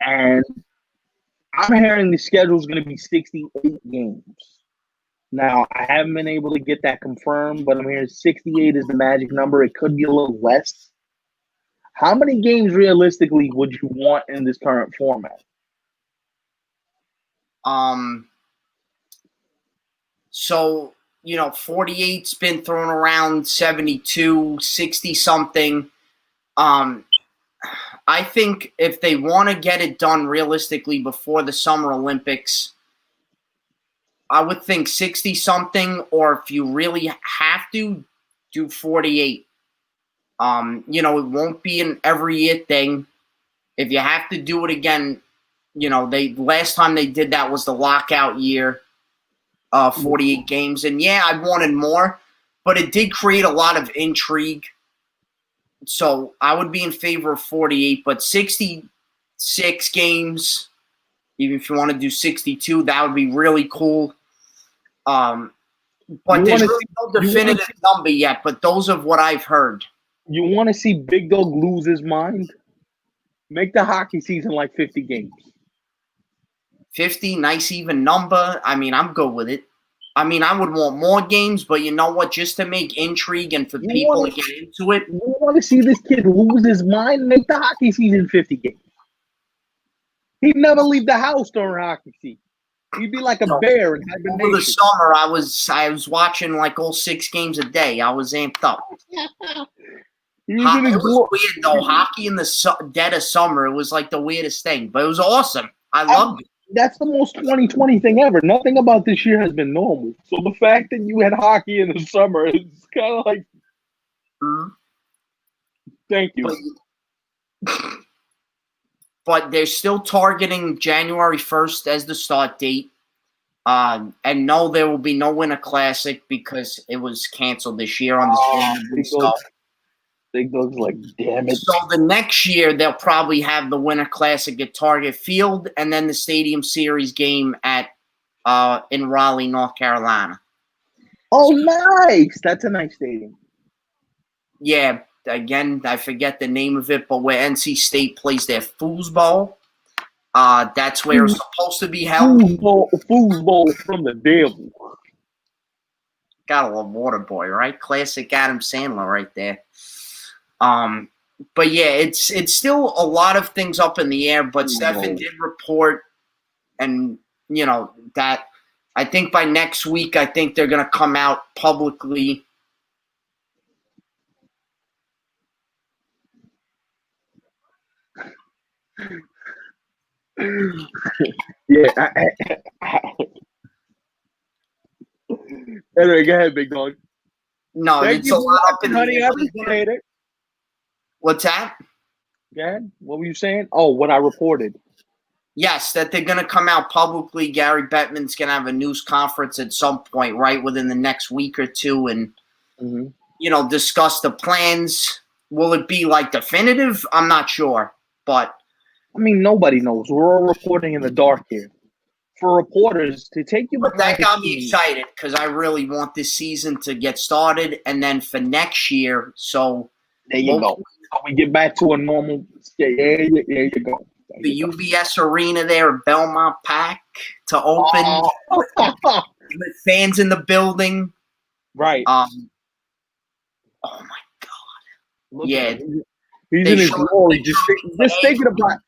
And I'm hearing the schedule is going to be 68 games. Now, I haven't been able to get that confirmed, but I'm hearing 68 is the magic number. It could be a little less. How many games realistically would you want in this current format? So, 48's been thrown around, 72, 60-something. I think if they want to get it done realistically before the Summer Olympics, I would think 60-something, or if you really have to, do 48. It won't be an every year thing. If you have to do it again, last time they did that was the lockout year, 48 games. And yeah, I wanted more, but it did create a lot of intrigue. So I would be in favor of 48, but 66 games, even if you want to do 62, that would be really cool. But there's really no definitive number yet, but those are what I've heard. You want to see Big Dog lose his mind? Make the hockey season like 50 games. 50, nice even number. I mean, I'm good with it. I mean, I would want more games, but you know what? Just to make intrigue and for people to get into it. You want to see this kid lose his mind? Make the hockey season 50 games. He'd never leave the house during hockey season. He'd be like a bear in hibernation. Over the summer, I was watching like all 6 games a day. I was amped up. It was weird though. Hockey in the dead of summer, it was like the weirdest thing, but it was awesome. I loved it. That's the most 2020 thing ever. Nothing about this year has been normal. So the fact that you had hockey in the summer is kind of like, Thank you. But they're still targeting January 1st as the start date. And no, there will be no Winter Classic because it was canceled this year, understandably so. Big Dog's like, damn it. So the next year, they'll probably have the Winter Classic at Target Field and then the Stadium Series game at in Raleigh, North Carolina. Oh, nice. That's a nice stadium. Yeah, again, I forget the name of it, but where NC State plays their foosball, that's where it's supposed to be held. Foosball from the devil. Gotta love Waterboy, right? Classic Adam Sandler right there. But yeah, it's still a lot of things up in the air, but Stefan did report, and you know, that I think by next week, I think they're gonna come out publicly. Yeah. Anyway, go ahead, Big Dog. No, Thank it's you a lot up in the honey. I air. appreciate it. What's that? Go ahead. What were you saying? Oh, what I reported. Yes, that they're going to come out publicly. Gary Bettman's going to have a news conference at some point, right, within the next week or two, and you know, discuss the plans. Will it be like definitive? I'm not sure, but I mean, nobody knows. We're all reporting in the dark here. For reporters to take you, but that got me excited because I really want this season to get started, and then for next year. So there you go. We get back to a normal. Yeah, there you go. The UBS Arena there, Belmont Pack to open with fans in the building. Right. Oh my God. Yeah. He's in his glory. Just thinking about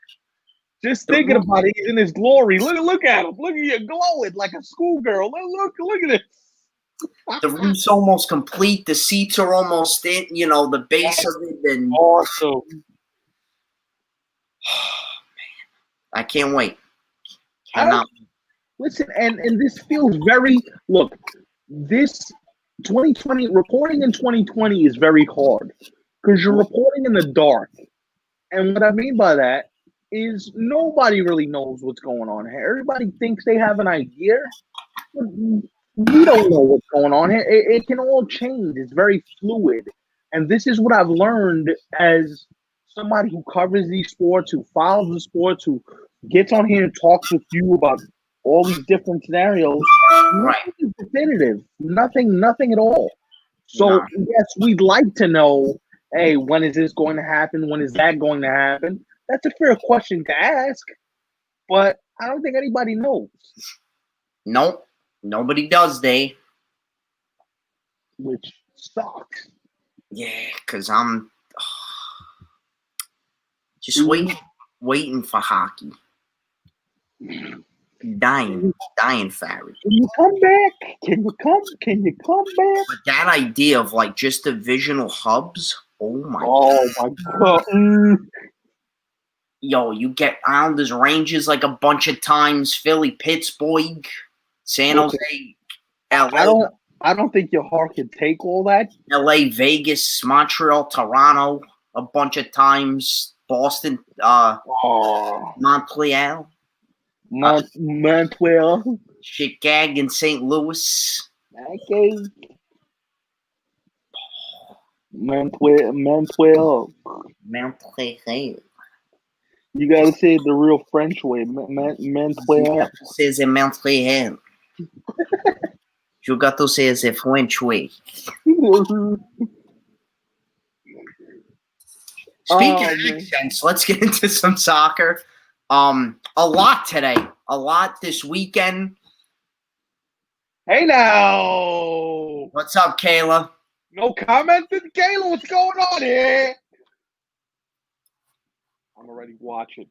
it. He's in his glory. Look at him. Look at you glowing like a schoolgirl. Look at it. The roof's almost complete. The seats are almost in. You know, the base of it. And awesome. I can't wait. Listen, and this feels very. Look, this 2020 reporting in 2020 is very hard because you're reporting in the dark, and what I mean by that is nobody really knows what's going on here. Everybody thinks they have an idea. We don't know what's going on here. It can all change. It's very fluid, and this is what I've learned as somebody who covers these sports, who follows the sports, who gets on here and talks with you about all these different scenarios. Right. Nothing is definitive. Nothing at all. So yes, we'd like to know, hey, when is this going to happen? When is that going to happen? That's a fair question to ask, but I don't think anybody knows. Nope. Nobody does, Dave. Which sucks. Yeah, because I'm just waiting for hockey. Dying, Farry. Can you come back? Can you come back? But that idea of like just divisional hubs, oh my God. Yo, you get Islanders, Rangers like a bunch of times, Philly, Pittsburgh, San Jose, LA. I don't think your heart can take all that. LA, Vegas, Montreal, Toronto, a bunch of times, Boston, Montreal. Montreal, Chicago, and St. Louis. Okay. Montreal. You gotta say it the real French way. Montreal. Says in Montreal. You got to say it the French way. Speaking of accents, let's get into some soccer. A lot today. A lot this weekend. Hey now. What's up, Kayla? No commenting, Kayla. What's going on here? I'm already watching.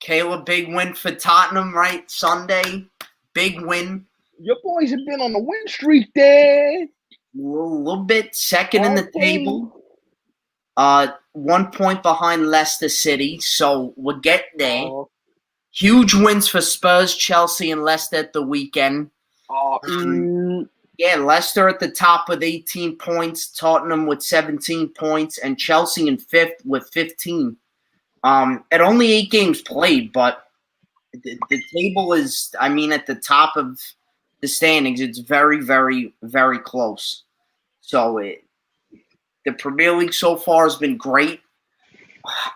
Kayla, big win for Tottenham, right? Sunday. Big win. Your boys have been on the win streak there. A little bit. Second in the table. 1 point behind Leicester City, so we'll get there. Huge wins for Spurs, Chelsea, and Leicester at the weekend. Yeah, Leicester at the top with 18 points, Tottenham with 17 points, and Chelsea in fifth with 15. At only 8 games played, but the table is, I mean, at the top of the standings, it's very, very, very close. So the Premier League so far has been great.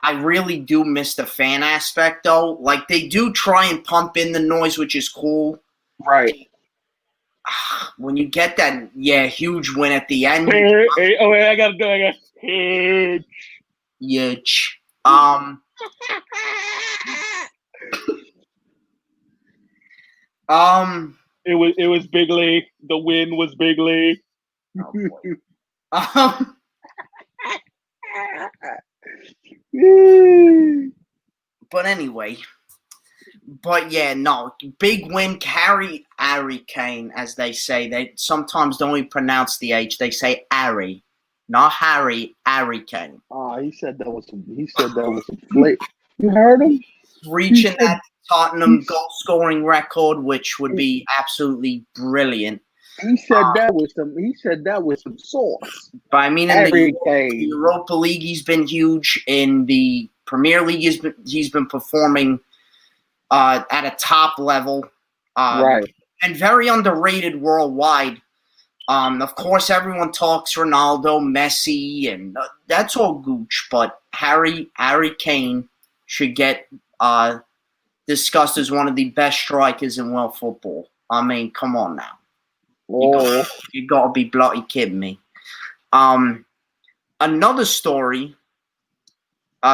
I really do miss the fan aspect, though. Like, they do try and pump in the noise, which is cool. Right. When you get that, huge win at the end, I gotta do it. Yitch. It was Big Lee. The win was Big Lee. Oh boy. But anyway, big win. Harry Kane, as they say. They sometimes don't even pronounce the H. They say Harry, not Harry. Harry Kane. Oh, he said that was a flick. You heard him? Reaching that Tottenham goal scoring record, which would be absolutely brilliant. He said that was some sauce. But I mean, in the Europa League, he's been huge. In the Premier League, he's been performing at a top level, right, and very underrated worldwide. Of course, everyone talks Ronaldo, Messi, and that's all gooch. But Harry Kane should get discussed as one of the best strikers in world football. I mean, come on now. You gotta be bloody kidding me. Another story.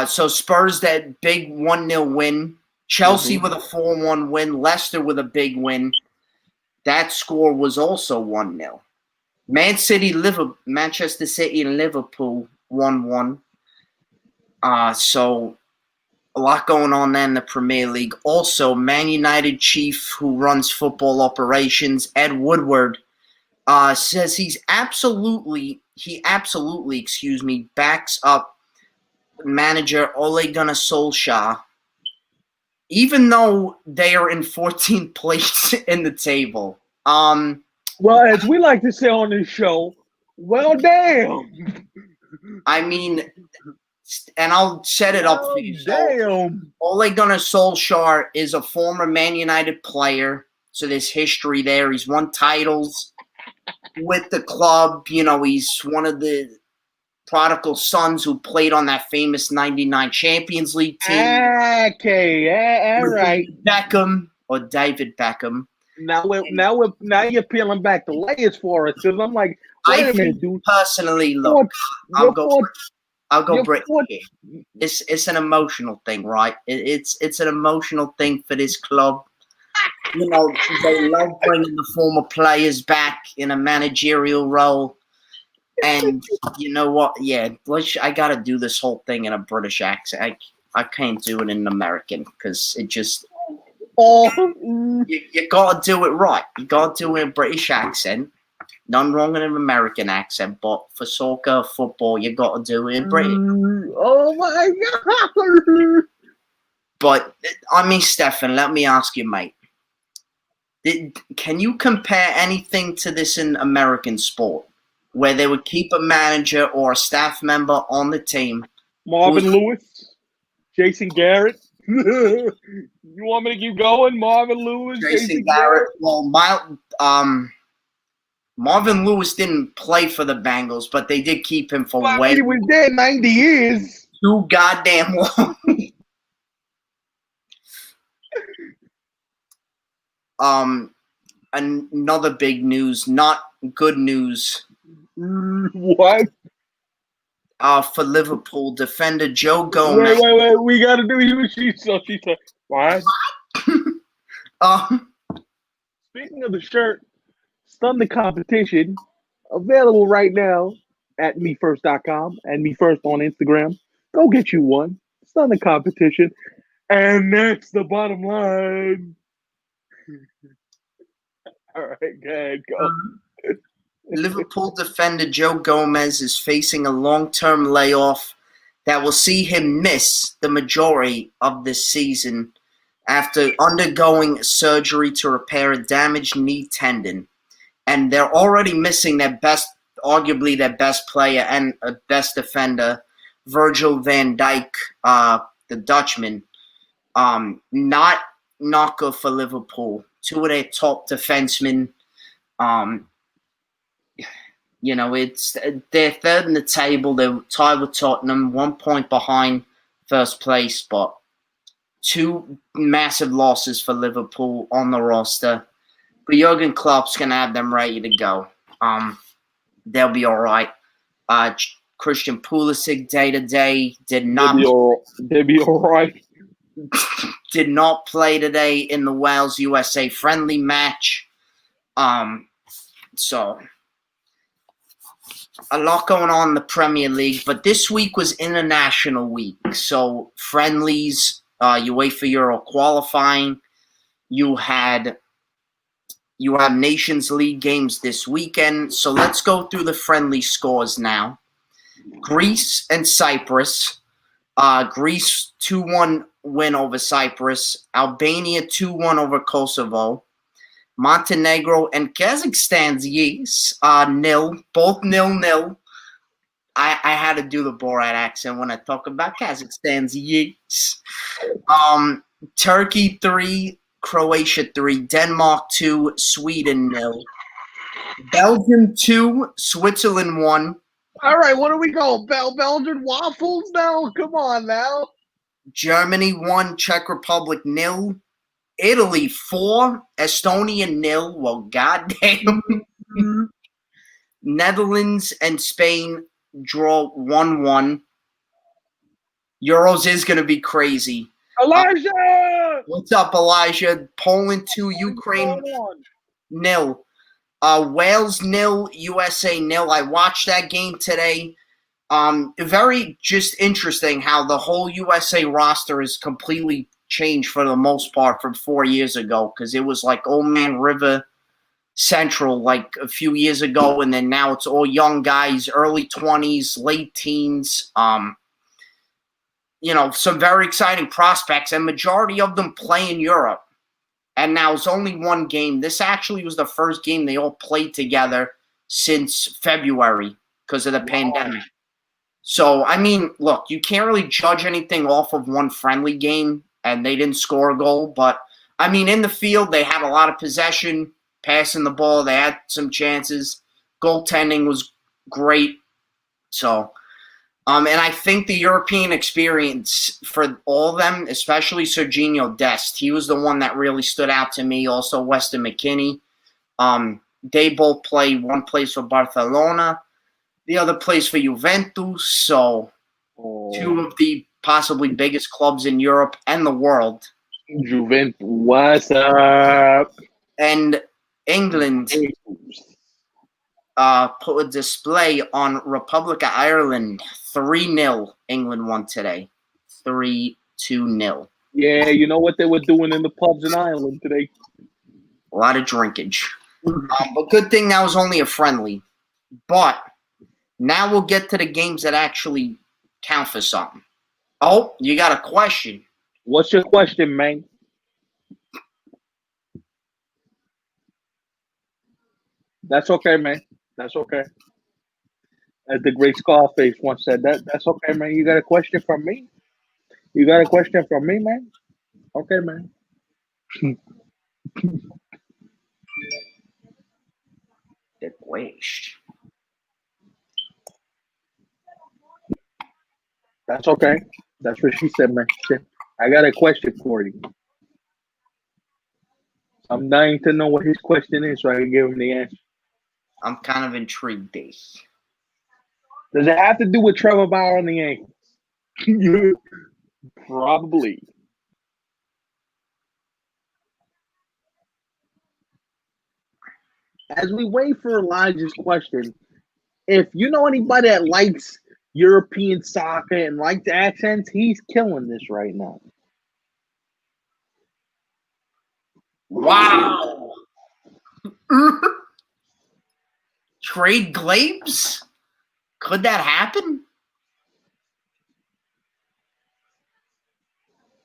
So Spurs, that big 1-0 win. Chelsea with a 4-1 win. Leicester with a big win. That score was also 1-0. Manchester City and Liverpool 1-1. So a lot going on there in the Premier League. Also, Man United chief who runs football operations, Ed Woodward, says he absolutely, backs up manager Ole Gunnar Solskjaer, even though they are in 14th place in the table. Well, as we like to say on this show, well, damn. I mean, and I'll set it up for you. Damn. Ole Gunnar Solskjaer is a former Man United player, so there's history there. He's won titles with the club. You know, he's one of the prodigal sons who played on that famous 99 Champions League team. Okay, all right. Beckham or David Beckham. Now you're peeling back the layers for us, because I'm like, wait a minute, dude. Personally, look, I'll go Britain here. It's an emotional thing, right? It's an emotional thing for this club. You know, they love bringing the former players back in a managerial role. And you know what? Yeah, I got to do this whole thing in a British accent. I can't do it in an American because it just... You got to do it right. You got to do it in a British accent. None wrong in an American accent, but for soccer, football, you got to do it in British. Oh, my God. But, I mean, Stefan, let me ask you, mate. Can you compare anything to this in American sport, where they would keep a manager or a staff member on the team? Marvin Lewis, Jason Garrett. You want me to keep going? Marvin Lewis, Jason Garrett. Well, Marvin Lewis didn't play for the Bengals, but they did keep him for He was there 90 years. Too goddamn long. Another big news, not good news. What? For Liverpool, defender Joe Gomez. Wait. We got to do what she said. What? Speaking of the shirt, Stun the Competition, available right now at mefirst.com and mefirst on Instagram. Go get you one. Stun the Competition. And that's the bottom line. All right, go ahead. Go. Liverpool defender Joe Gomez is facing a long-term layoff that will see him miss the majority of this season after undergoing surgery to repair a damaged knee tendon. and they're already missing arguably their best player and best defender, Virgil van Dijk, the Dutchman. Not good for Liverpool. Two of their top defensemen. They're third in the table. They're tied with Tottenham, 1 point behind first place, but two massive losses for Liverpool on the roster. But Jurgen Klopp's gonna have them ready to go. They'll be all right. Christian Pulisic day to day did not. They'll be all right. Did not play today in the Wales USA friendly match. So a lot going on in the Premier League, but this week was International Week. So friendlies, UEFA Euro qualifying. You had Nations League games this weekend. So let's go through the friendly scores now. Greece and Cyprus. Greece 2-1 win over Cyprus. Albania 2-1 over Kosovo. Montenegro and Kazakhstan's nil, both 0-0. I had to do the Borat accent when I talk about Kazakhstan's yes. Turkey 3, Croatia 3, Denmark 2, Sweden 0. Belgium 2, Switzerland 1. All right, what do we go? Belgian waffles now? Come on now. Germany 1, Czech Republic 0. Italy 4, Estonia 0. Well, goddamn. Netherlands and Spain draw 1-1. Euros is going to be crazy. Elijah! What's up, Elijah? Poland 2, Ukraine 0. Wales 0, USA 0. I watched that game today. Very just interesting how the whole USA roster is completely changed for the most part from 4 years ago, because it was like Old Man River Central like a few years ago, and then now it's all young guys, early 20s, late teens. Some very exciting prospects, and majority of them play in Europe. And now it's only one game. This actually was the first game they all played together since February because of the pandemic. So, I mean, look, you can't really judge anything off of one friendly game, and they didn't score a goal. But, I mean, in the field, they had a lot of possession, passing the ball. They had some chances. Goaltending was great. So, and I think the European experience for all of them, especially Serginho Dest, he was the one that really stood out to me. Also, Weston McKennie. They both play. One plays for Barcelona, the other plays for Juventus. So, two of the possibly biggest clubs in Europe and the world. Juventus, what's up? And England put a display on Republic of Ireland. 3-0. England won today. 3-2-0. Yeah, you know what they were doing in the pubs in Ireland today? A lot of drinkage. But good thing that was only a friendly. But now we'll get to the games that actually count for something. Oh, you got a question. What's your question, man? That's okay, man. That's okay. As the great Scarface once said, that's okay, man. You got a question from me? You got a question from me, man? Okay, man. Good wish. That's okay. That's what she said, man. She said, I got a question for you. I'm dying to know what his question is so I can give him the answer. I'm kind of intrigued, Dave. Does it have to do with Trevor Bauer and the Yankees? Probably. As we wait for Elijah's question, if you know anybody that likes European soccer and likes accents, he's killing this right now. Wow. Trade Glabes? Could that happen?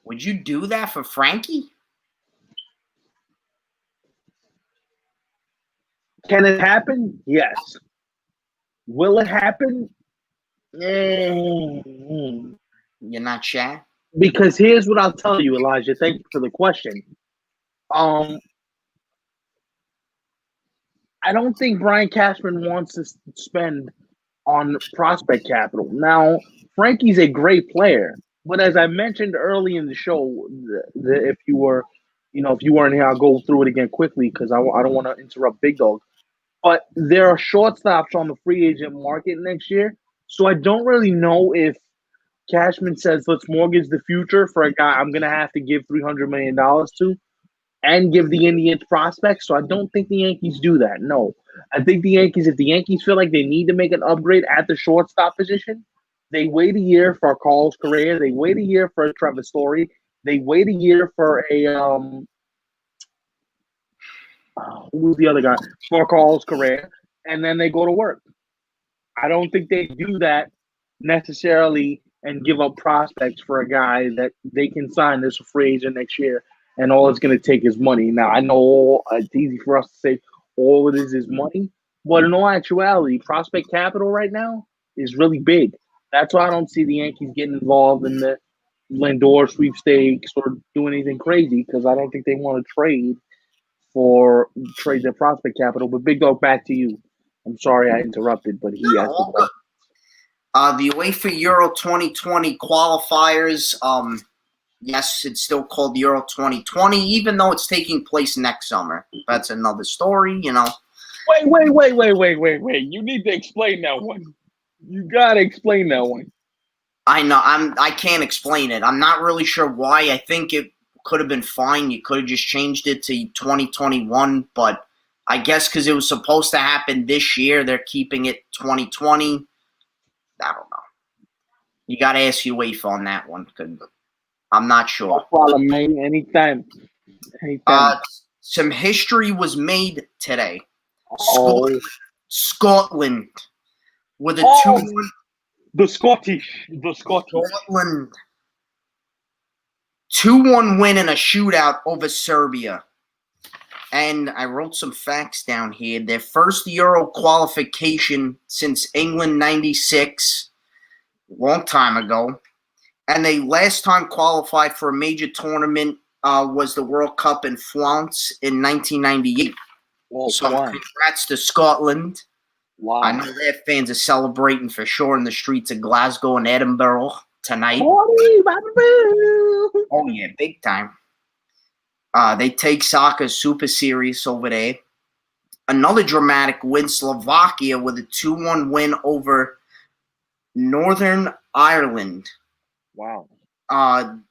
Would you do that for Frankie? Can it happen? Yes. Will it happen? You're not sure? Because here's what I'll tell you, Elijah. Thank you for the question. I don't think Brian Cashman wants to spend on prospect capital. Now, Frankie's a great player, but as I mentioned early in the show, if you were, if you weren't here, I'll go through it again quickly because I don't want to interrupt Big Dog. But there are shortstops on the free agent market next year, so I don't really know if Cashman says let's mortgage the future for a guy I'm going to have to give $300 million to and give the Indians prospects. So I don't think the Yankees do that. No. I think if the Yankees feel like they need to make an upgrade at the shortstop position, they wait a year for Carlos Correa. They wait a year for Trevor Story. They wait a year for who's the other guy? For Carlos Correa. And then they go to work. I don't think they do that necessarily and give up prospects for a guy that they can sign as a free agent next year, and all it's going to take is money. Now, I know it's easy for us to say all it is money, but in all actuality, prospect capital right now is really big. That's why I don't see the Yankees getting involved in the Lindor sweepstakes or doing anything crazy, because I don't think they want to trade their prospect capital. But Big Dog, back to you. I'm sorry I interrupted, but he asked the question. The UEFA Euro 2020 qualifiers, yes, it's still called Euro 2020, even though it's taking place next summer. That's another story, Wait. You need to explain that one. You got to explain that one. I know. I can't explain it. I'm not really sure why. I think it could have been fine. You could have just changed it to 2021, but I guess because it was supposed to happen this year, they're keeping it 2020. I don't know. You got to ask UEFA on that one because I'm not sure. No problem, man. Anytime. Some history was made today. Oh. Scotland with a 2-1. The Scottish. Scotland 2-1 win in a shootout over Serbia. And I wrote some facts down here. Their first Euro qualification since England 96, long time ago. And they last time qualified for a major tournament was the World Cup in France in 1998. Congrats to Scotland. Wow. I know their fans are celebrating for sure in the streets of Glasgow and Edinburgh tonight. Oh, yeah, big time. They take soccer super serious over there. Another dramatic win, Slovakia with a 2-1 win over Northern Ireland. Wow. And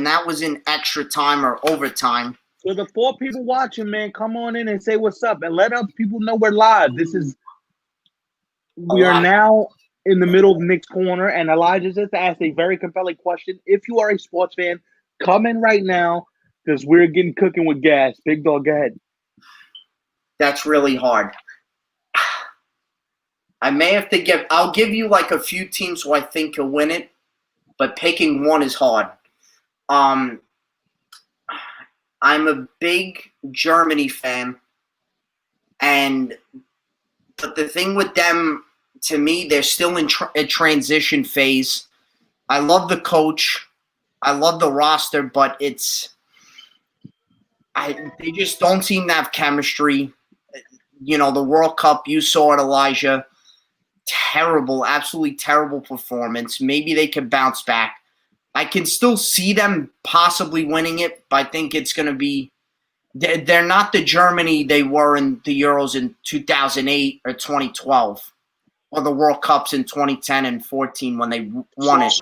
that was in extra time or overtime. So the 4 people watching, man, come on in and say what's up and let us people know we're live. We are now in the middle of Nick's Corner, and Elijah just asked a very compelling question. If you are a sports fan, come in right now because we're getting cooking with gas. Big Dog, go ahead. That's really hard. I'll give you like a few teams who I think can win it, but picking one is hard. I'm a big Germany fan, but the thing with them, to me, they're still in a transition phase. I love the coach, I love the roster, but they just don't seem to have chemistry. The World Cup, you saw it, Elijah. Terrible, absolutely terrible performance. Maybe they could bounce back. I can still see them possibly winning it, but I think it's going to be – they're not the Germany they were in the Euros in 2008 or 2012 or the World Cups in 2010 and 14 when they won it.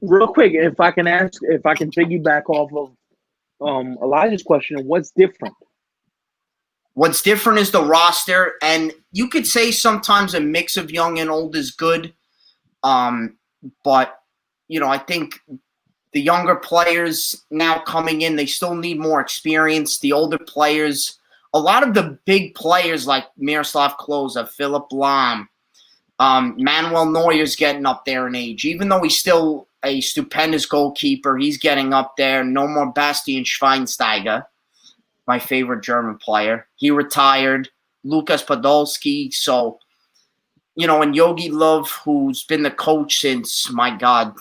Real quick, if I can piggyback off of Elijah's question, what's different? What's different is the roster, and you could say sometimes a mix of young and old is good, but I think the younger players now coming in, they still need more experience. The older players, a lot of the big players like Miroslav Klose, Philip Lahm, Manuel Neuer's getting up there in age. Even though he's still a stupendous goalkeeper, he's getting up there. No more Bastian Schweinsteiger, my favorite German player. He retired. Lucas Podolski. So, and Yogi Love, who's been the coach since, my God,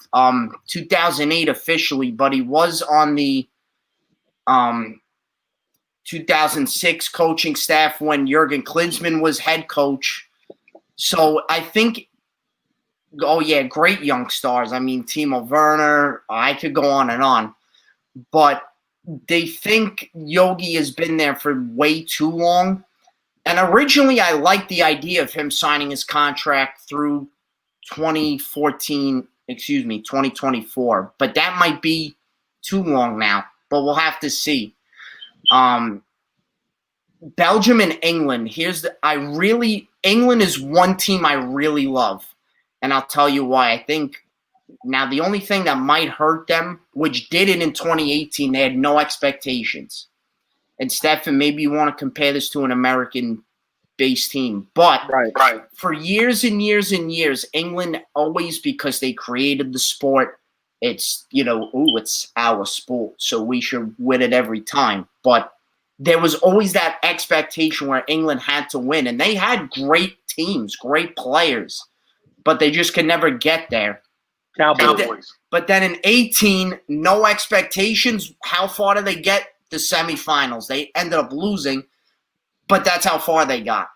2008 officially, but he was on the 2006 coaching staff when Jurgen Klinsmann was head coach. So I think, great young stars. I mean, Timo Werner, I could go on. But they think Yogi has been there for way too long. And originally, I liked the idea of him signing his contract through 2024. But that might be too long now. But we'll have to see. Belgium and England. England is one team I really love. And I'll tell you why. I think now the only thing that might hurt them, which did it in 2018, they had no expectations. And Stefan, maybe you want to compare this to an American-based team. But for years and years and years, England always, because they created the sport, it's, it's our sport, so we should win it every time. But there was always that expectation where England had to win. And they had great teams, great players, but they just could never get there. Cowboys. But then in 18, no expectations. How far did they get? The semifinals. They ended up losing, but that's how far they got.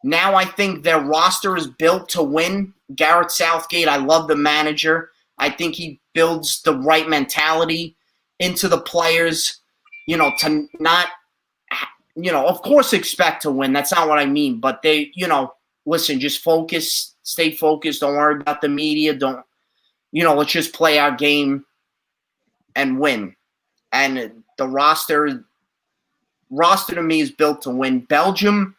Now I think their roster is built to win. Gareth Southgate, I love the manager. I think he builds the right mentality into the players, to not, of course expect to win. That's not what I mean. But they, listen, just focus, stay focused. Don't worry about the media. Don't, let's just play our game and win. And the roster to me is built to win. Belgium,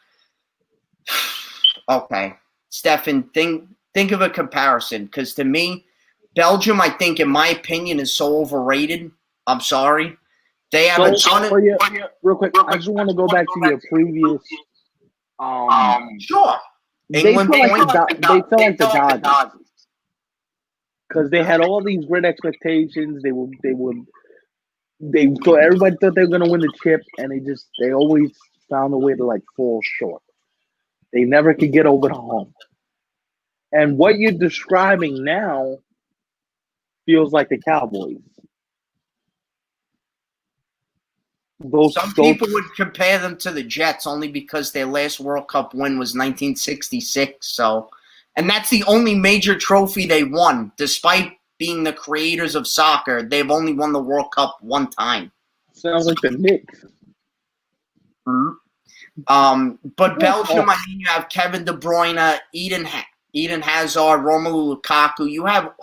okay. Stefan, think of a comparison, because to me, Belgium, I think, in my opinion, is so overrated. I'm sorry. They have a ton of... Real quick, I just want to go back to your previous... Sure. They feel like the Dodgers. Because they had all these great expectations. Everybody thought they were going to win the chip, and they always found a way to fall short. They never could get over the hump. And what you're describing now feels like the Cowboys. Some people would compare them to the Jets only because their last World Cup win was 1966. So, and that's the only major trophy they won, despite being the creators of soccer. They've only won the World Cup one time. Sounds like the Knicks. Mm-hmm. But Belgium, I mean, you have Kevin De Bruyne, Eden Hazard, Romelu Lukaku. You have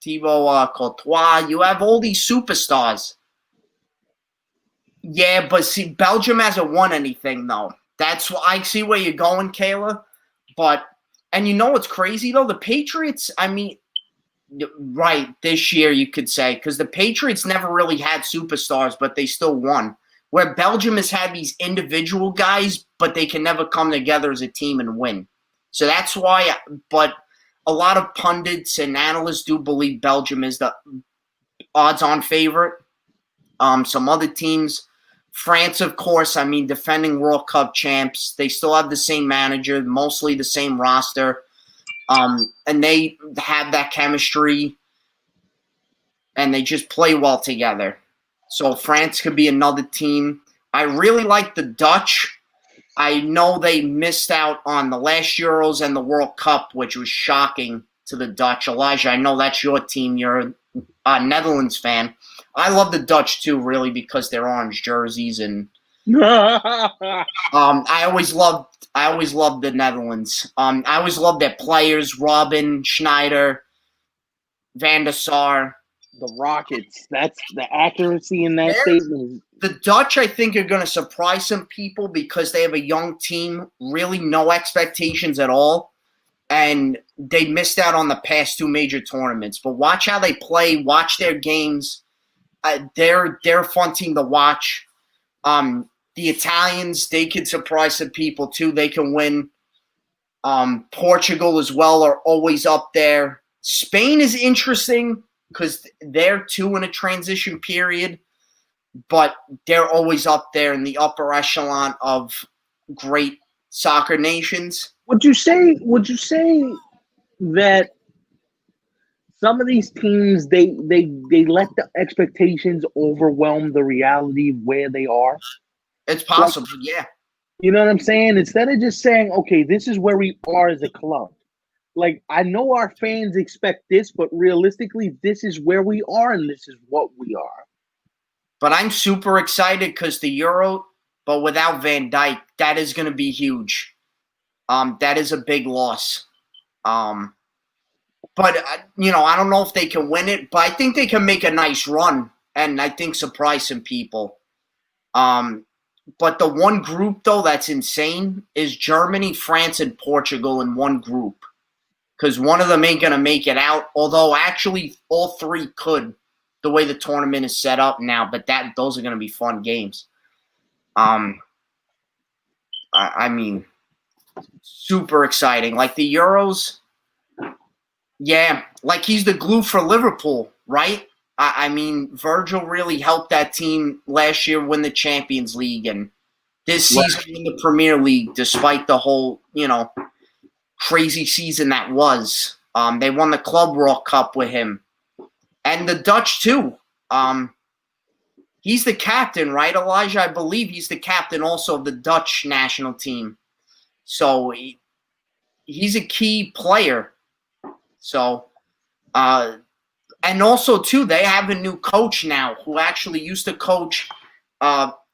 Thibaut Courtois. You have all these superstars. Yeah, but see, Belgium hasn't won anything, though. That's why I see where you're going, Kayla. And you know what's crazy, though? The Patriots, I mean, right, this year you could say, because the Patriots never really had superstars, but they still won. Where Belgium has had these individual guys, but they can never come together as a team and win. So that's why, but a lot of pundits and analysts do believe Belgium is the odds-on favorite. Some other teams, France, of course, I mean, defending World Cup champs. They still have the same manager, mostly the same roster. And they have that chemistry, and they just play well together. So France could be another team. I really like the Dutch. I know they missed out on the last Euros and the World Cup, which was shocking to the Dutch. Elijah, I know that's your team. You're a Netherlands fan. I love the Dutch too, really, because they're orange jerseys, and I always loved the Netherlands. I always loved their players: Robin, Schneider, Van der Sar. The Rockets. That's the accuracy in that statement. The Dutch, I think, are going to surprise some people because they have a young team, really no expectations at all, and they missed out on the past two major tournaments. But watch how they play. Watch their games. They're a fun team to watch. The Italians, they could surprise some people too. They can win. Portugal as well are always up there. Spain is interesting because they're too in a transition period, but they're always up there in the upper echelon of great soccer nations. Would you say that some of these teams they let the expectations overwhelm the reality of where they are? It's possible, yeah. You know what I'm saying? Instead of just saying, okay, this is where we are as a club. Like, I know our fans expect this, but realistically, this is where we are and this is what we are. But I'm super excited because the Euro, but without Van Dijk, that is going to be huge. That is a big loss. But I don't know if they can win it, but I think they can make a nice run and I think surprise some people. But the one group though that's insane is Germany, France, and Portugal in one group. Because one of them ain't going to make it out, although actually all three could, the way the tournament is set up now. But those are going to be fun games. I mean, super exciting. Like the Euros, yeah, like he's the glue for Liverpool, right? I mean, Virgil really helped that team last year win the Champions League and this season win the Premier League, despite the whole, crazy season that was. They won the Club World Cup with him. And the Dutch, too. He's the captain, right, Elijah? I believe he's the captain also of the Dutch national team. So he's a key player. So, and also, too, they have a new coach now who actually used to coach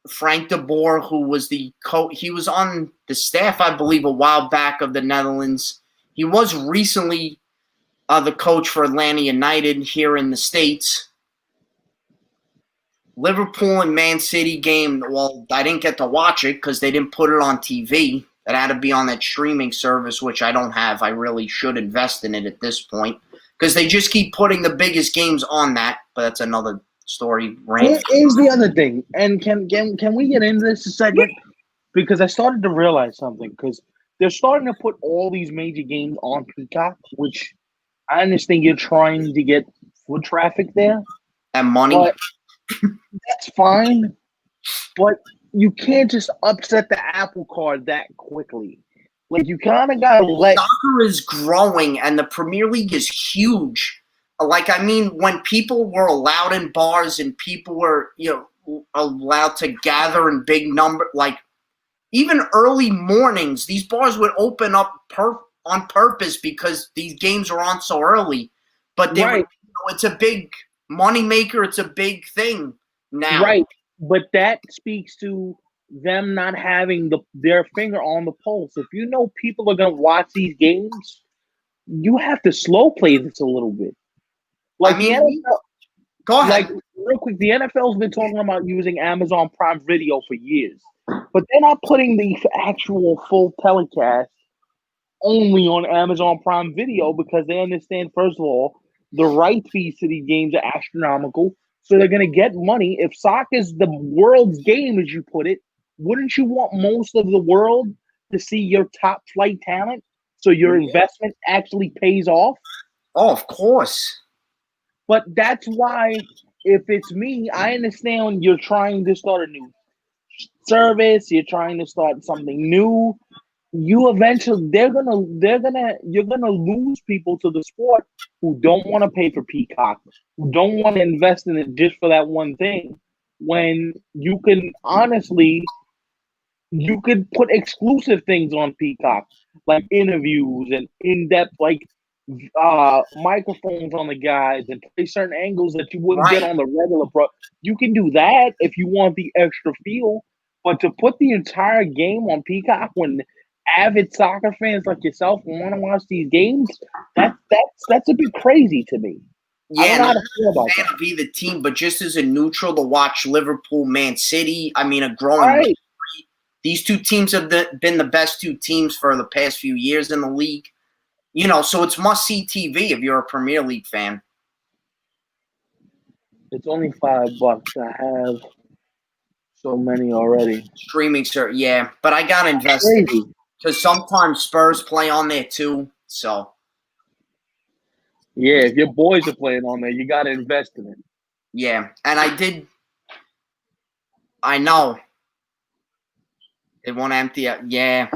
Frank de Boer, who was the coach. He was on the staff, I believe, a while back of the Netherlands. He was recently the coach for Atlanta United here in the States. Liverpool and Man City game, well, I didn't get to watch it because they didn't put it on TV. It had to be on that streaming service, which I don't have. I really should invest in it at this point because they just keep putting the biggest games on that, but that's another story. Here's the other thing, and can we get into this a second? Because I started to realize something, because they're starting to put all these major games on Peacock, which I understand you're trying to get foot traffic there. And money. But that's fine, but you can't just upset the apple cart that quickly. Like, you kind of got to let... Soccer is growing, and the Premier League is huge. Like, I mean, when people were allowed in bars and people were, allowed to gather in big number, like, even early mornings, these bars would open up on purpose because these games are on so early. But it's a big moneymaker. It's a big thing now. Right. But that speaks to them not having their finger on the pulse. If you know people are going to watch these games, you have to slow play this a little bit. Like, the NFL, go ahead. Like, real quick, the NFL's been talking about using Amazon Prime Video for years, but they're not putting the actual full telecast only on Amazon Prime Video because they understand, first of all, the right fees to these games are astronomical, so they're going to get money. If soccer's the world's game, as you put it, wouldn't you want most of the world to see your top flight talent so your investment actually pays off? Oh, of course. But that's why, if it's me, I understand you're trying to start a new service, you're trying to start something new. You eventually, you're gonna lose people to the sport who don't want to pay for Peacock, who don't want to invest in it just for that one thing. When you can honestly, you could put exclusive things on Peacock, like interviews and in-depth, like microphones on the guys and play certain angles that you wouldn't get on the regular pro. You can do that if you want the extra feel, but to put the entire game on Peacock when avid soccer fans like yourself want to watch these games, that's a bit crazy to me. Yeah, I don't know how to feel about that. To be the team, but just as a neutral to watch Liverpool, Man City. I mean, a growing. These two teams have been the best two teams for the past few years in the league. So it's must-see TV if you're a Premier League fan. It's only $5. I have so many already. Streaming, sir, yeah. But I got to invest in it because sometimes Spurs play on there too. So. Yeah, if your boys are playing on there, you got to invest in it. Yeah, and I know. They want to empty out. Yeah.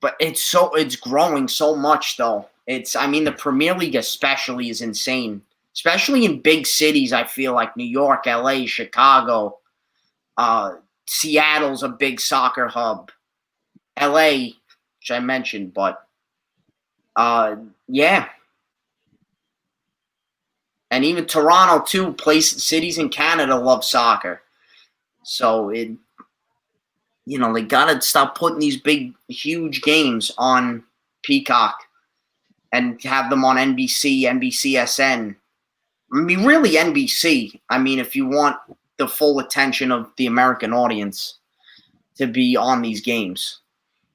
but it's growing so much though. I mean, the Premier League especially is insane, especially in big cities. I feel like New York, LA, Chicago, Seattle's a big soccer hub. LA, which I mentioned, but yeah. And even Toronto too, cities in Canada love soccer. So they gotta stop putting these big, huge games on Peacock and have them on NBC, NBCSN. I mean, really NBC. I mean, if you want the full attention of the American audience to be on these games.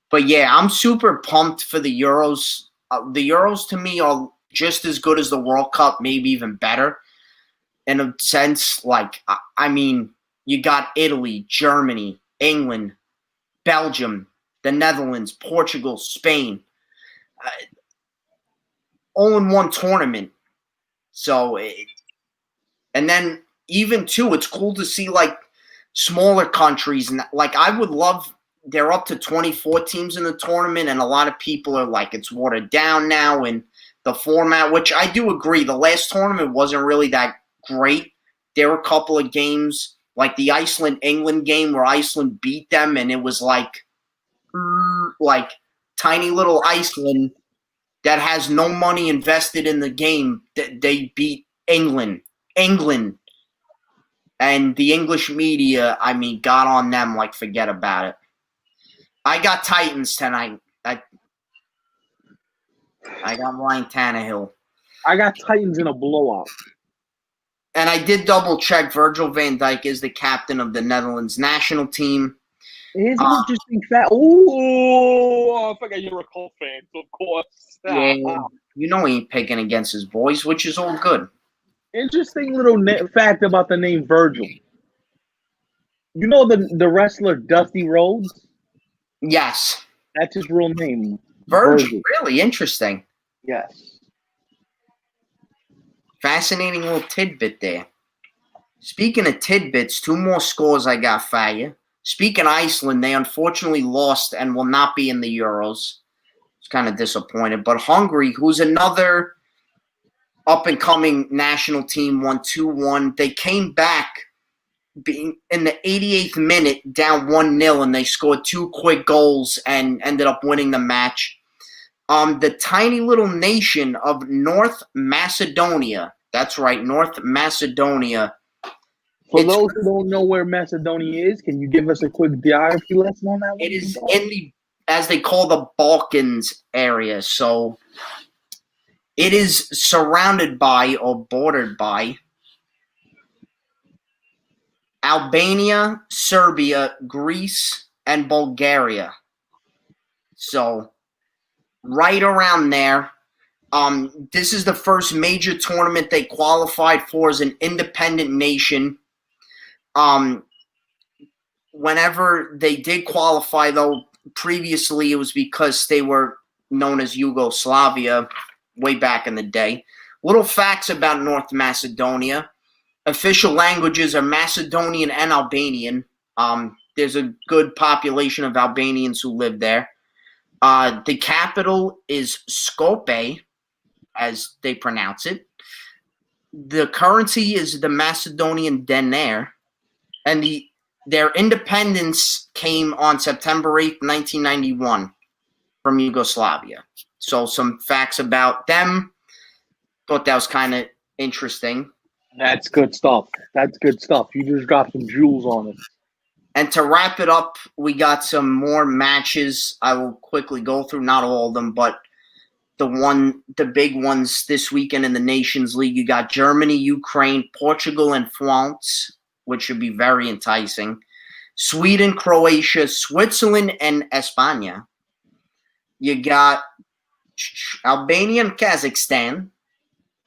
But yeah, I'm super pumped for the Euros. The Euros to me are just as good as the World Cup, maybe even better. In a sense, like, I mean, you got Italy, Germany, England, Belgium, the Netherlands, Portugal, Spain, all in one tournament. So, and then even too, it's cool to see like smaller countries. And like, I would love, they're up to 24 teams in the tournament, and a lot of people are like, it's watered down now and the format, which I do agree. The last tournament wasn't really that great. There were a couple of games, like the Iceland-England game where Iceland beat them, and it was like tiny little Iceland that has no money invested in the game. They beat England. And the English media, I mean, got on them like forget about it. I got Titans tonight. I got Ryan Tannehill. I got Titans in a blowout. And I did double check. Virgil van Dijk is the captain of the Netherlands national team. Here's an interesting fact. Oh, I forgot you're a Colts fan, so of course. Yeah, you know he ain't picking against his boys, which is all good. Interesting little fact about the name Virgil. You know the wrestler Dusty Rhodes? Yes. That's his real name. Virgil. Really interesting. Yes. Fascinating little tidbit there. Speaking of tidbits, 2 more scores I got for you. Speaking of Iceland, they unfortunately lost and will not be in the Euros. It's kind of disappointed. But Hungary, who's another up-and-coming national team, won 2-1. They came back being in the 88th minute down 1-0, and they scored 2 quick goals and ended up winning the match. The tiny little nation of North Macedonia. That's right, North Macedonia. For those who don't know where Macedonia is, can you give us a quick geography lesson on that one? It is in the, as they call the Balkans area. So it is surrounded by or bordered by Albania, Serbia, Greece, and Bulgaria. So right around there. This is the first major tournament they qualified for as an independent nation. Whenever they did qualify, though, previously it was because they were known as Yugoslavia way back in the day. Little facts about North Macedonia. Official languages are Macedonian and Albanian. There's a good population of Albanians who live there. The capital is Skopje, as they pronounce it. The currency is the Macedonian denar, and their independence came on September 8th, 1991 from Yugoslavia. So some facts about them. Thought that was kind of interesting. That's good stuff. That's good stuff. You just dropped some jewels on it. And to wrap it up, we got some more matches. I will quickly go through, not all of them, but the big ones this weekend in the Nations League. You got Germany, Ukraine, Portugal, and France, which should be very enticing. Sweden, Croatia, Switzerland, and España. You got Albania and Kazakhstan.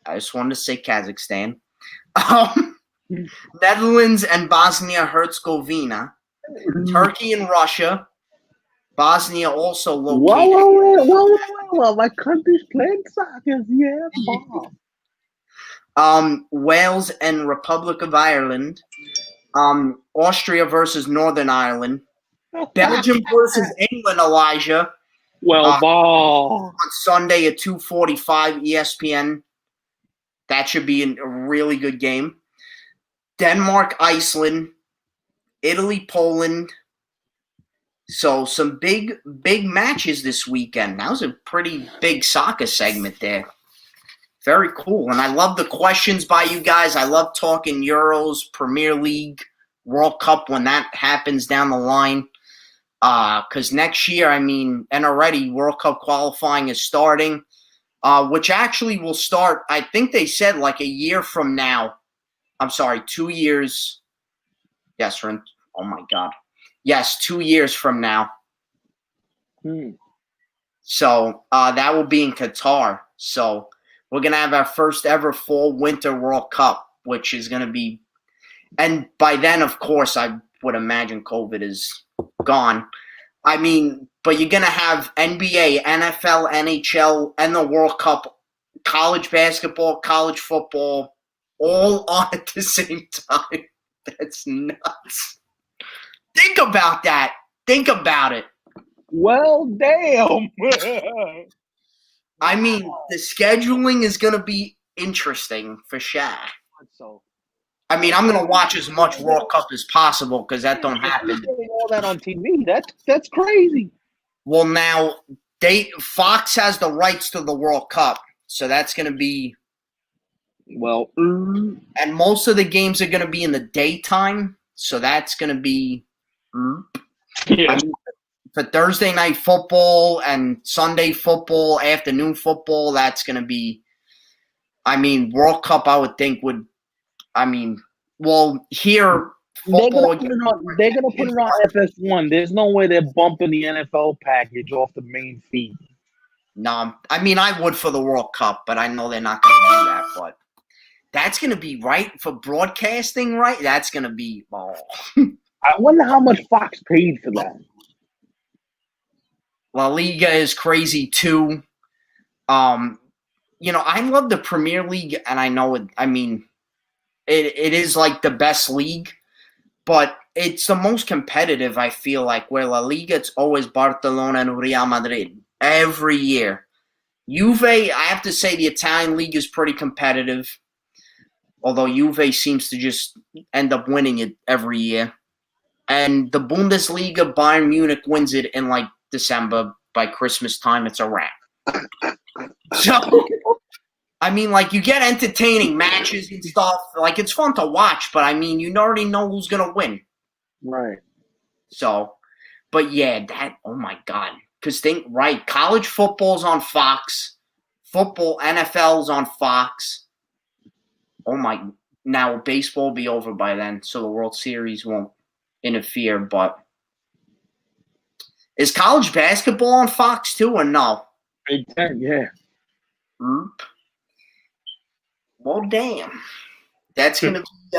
I just wanted to say Kazakhstan. Netherlands and Bosnia-Herzegovina. Turkey and Russia. Bosnia also located. Whoa. My country's playing soccer. Yeah. Wales and Republic of Ireland. Austria versus Northern Ireland. Belgium versus England, Elijah. Well, ball. On Sunday at 2:45 ESPN. That should be a really good game. Denmark, Iceland, Italy, Poland. So some big matches this weekend. That was a pretty big soccer segment there. Very cool. And I love the questions by you guys. I love talking Euros, Premier League, World Cup when that happens down the line. Because next year, and already World Cup qualifying is starting, which actually will start, I think they said like a year from now. I'm sorry, 2 years. Yes, oh my God. Yes, 2 years from now. So that will be in Qatar. So we're going to have our first ever fall-winter World Cup, which is going to be – and by then, of course, I would imagine COVID is gone. But you're going to have NBA, NFL, NHL, and the World Cup, college basketball, college football, all on at the same time. That's nuts. Think about that. Think about it. Well, damn. The scheduling is going to be interesting for sure. So, I'm going to watch as much World Cup as possible because that don't happen. All that on TV. That's crazy. Well, now Fox has the rights to the World Cup, so that's going to be. Well, and most of the games are going to be in the daytime, so that's going to be. Yeah. For Thursday night football and Sunday football, afternoon football, that's going to be. World Cup, I would think would. Here. They're gonna put it on FS1. There's no way they're bumping the NFL package off the main feed. No, I would for the World Cup, but I know they're not going to do that. But that's going to be right for broadcasting, right? That's going to be. Oh. I wonder how much Fox paid for that. La Liga is crazy too. I love the Premier League, and I know it. It is like the best league. But it's the most competitive, I feel like, where La Liga, it's always Barcelona and Real Madrid every year. Juve, I have to say the Italian league is pretty competitive, although Juve seems to just end up winning it every year. And the Bundesliga, Bayern Munich wins it in like December. By Christmas time, it's a wrap. So, you get entertaining matches and stuff. Like, it's fun to watch, but, you already know who's going to win. Right. So, but, yeah, oh, my God. Because college football's on Fox. Football, NFL's on Fox. Oh, my. Now, baseball will be over by then, so the World Series won't interfere. But is college basketball on Fox, too, or no? Big Ten, yeah. Well, damn. That's going to be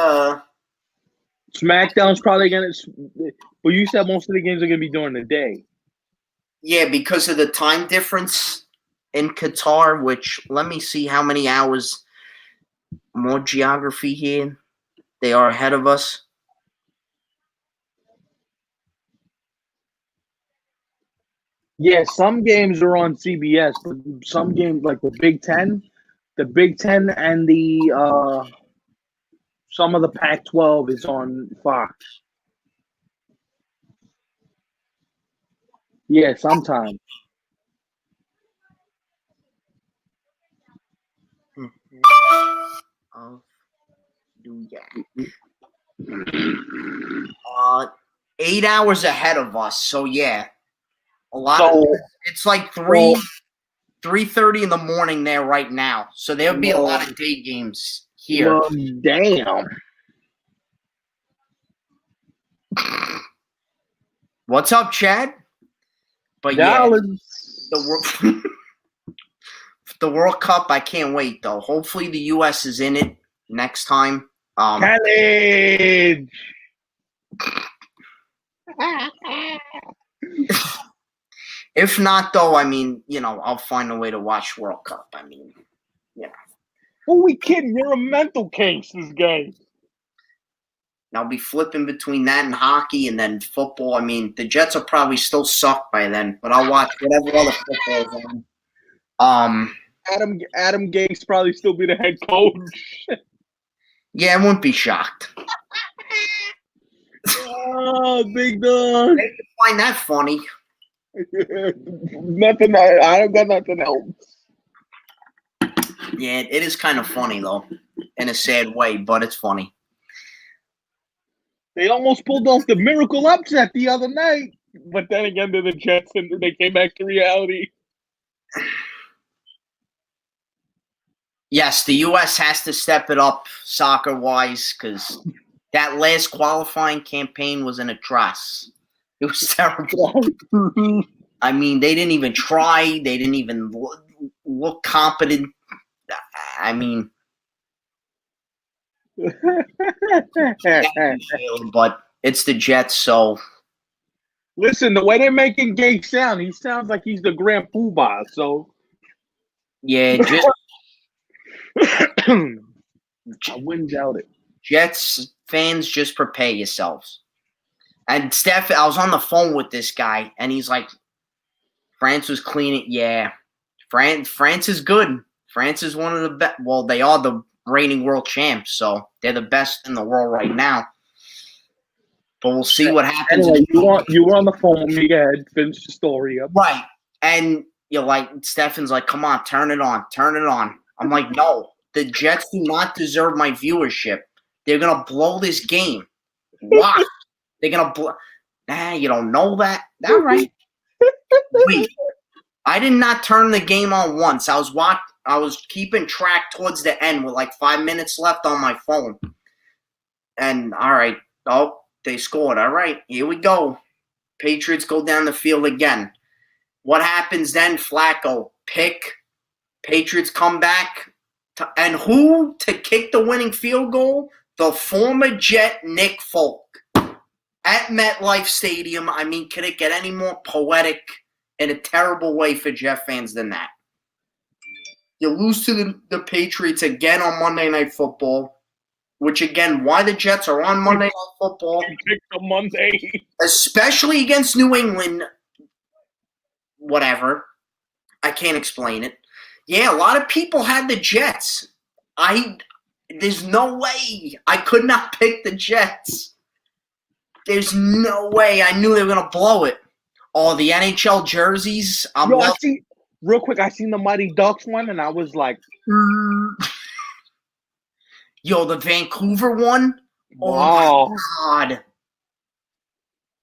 SmackDown's probably going to – well, you said most of the games are going to be during the day. Yeah, because of the time difference in Qatar, which let me see how many hours more geography here. They are ahead of us. Yeah, some games are on CBS, but some games like the Big Ten and the some of the Pac-12 is on Fox. Yeah, sometimes. Yeah. 8 hours ahead of us, so yeah. A lot of it's like 3:30 in the morning there right now. So there'll be a lot of day games here. Damn. What's up, Chad? But the World Cup, I can't wait though. Hopefully the US is in it next time. College. If not, though, I'll find a way to watch World Cup. Who we kidding? You're a mental case, this guy. I'll be flipping between that and hockey and then football. I mean, the Jets will probably still suck by then, but I'll watch whatever other football is on. Adam Gase probably still be the head coach. Yeah, I wouldn't be shocked. Oh, big dog. I find that funny. Nothing. I don't got nothing else. Yeah, it is kind of funny though, in a sad way, but it's funny. They almost pulled off the miracle upset the other night, but then again, they're the Jets, and they came back to reality. Yes, the U.S. has to step it up soccer-wise because that last qualifying campaign was an atrocious. It was terrible. I mean, they didn't even try. They didn't even look competent. I mean, but it's the Jets, so. Listen, the way they're making Gase sound, he sounds like he's the Grand Poobah, so. Yeah, just. I wouldn't doubt it. Jets fans, just prepare yourselves. And Steph, I was on the phone with this guy, and he's like, France was cleaning. Yeah, France is good. France is one of the best. Well, they are the reigning world champs, so they're the best in the world right now. But we'll see what happens. Anyway, you were on the phone with me. Go ahead, finish the story up. Right. And you're like, Stefan's like, come on, turn it on. Turn it on. I'm like, no, the Jets do not deserve my viewership. They're going to blow this game. Why? They're going to blow. Nah, you don't know that. All right. Wait. I did not turn the game on once. I was keeping track towards the end with like 5 minutes left on my phone. And all right. Oh, they scored. All right. Here we go. Patriots go down the field again. What happens then? Flacco pick. Patriots come back. And who to kick the winning field goal? The former Jet Nick Folk. At MetLife Stadium. I mean, could it get any more poetic in a terrible way for Jet fans than that? You lose to the Patriots again on Monday Night Football, which, again, why the Jets are on Monday Night Football. Pick the Monday. Especially against New England. Whatever. I can't explain it. Yeah, a lot of people had the Jets. There's no way. I could not pick the Jets. There's no way. I knew they were going to blow it. Oh, the NHL jerseys. Real quick, I seen the Mighty Ducks one, and I was like, yo, the Vancouver one? wow. Oh, my God.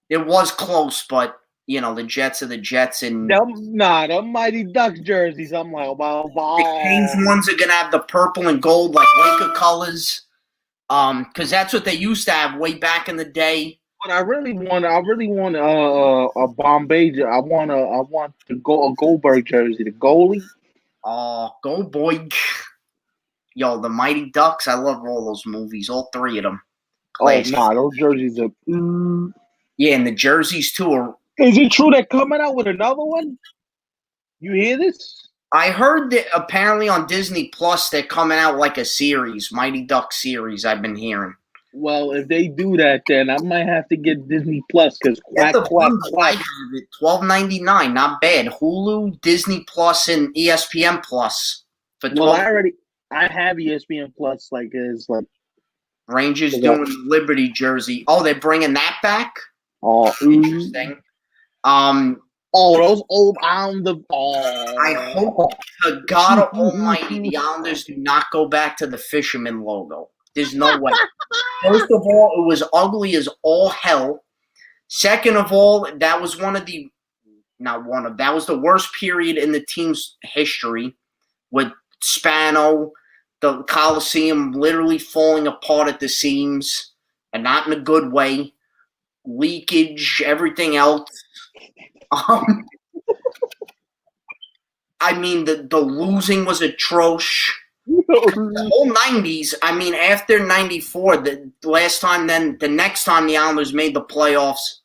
It was close, but, you know, the Jets are the Jets. And the Mighty Ducks jerseys. I'm like, wow. The Kings ones are going to have the purple and gold, like Laker colors. Because that's what they used to have way back in the day. But I really want a Bombay. I want a Goldberg jersey, the goalie. Oh, go boy! Yo, the Mighty Ducks. I love all those movies, all three of them. Classic. Oh, those jerseys are. Yeah, and the jerseys too are. Is it true they're coming out with another one? You hear this? I heard that apparently on Disney Plus they're coming out like a series, Mighty Ducks series. I've been hearing. Well, if they do that, then I might have to get Disney Plus because I have it. $12.99, not bad. Hulu, Disney Plus, and ESPN Plus for $12. Well, I have ESPN Plus. Rangers doing Liberty jersey. Oh, they're bringing that back. Oh, interesting. Those old Islanders. Oh. I hope to God Almighty the Islanders do not go back to the fisherman logo. There's no way. First of all, it was ugly as all hell. Second of all, that was that was the worst period in the team's history with Spano, the Coliseum literally falling apart at the seams, and not in a good way. Leakage, everything else. I mean, the losing was atrocious. The whole 90s, I mean, after 94, the next time the Islanders made the playoffs,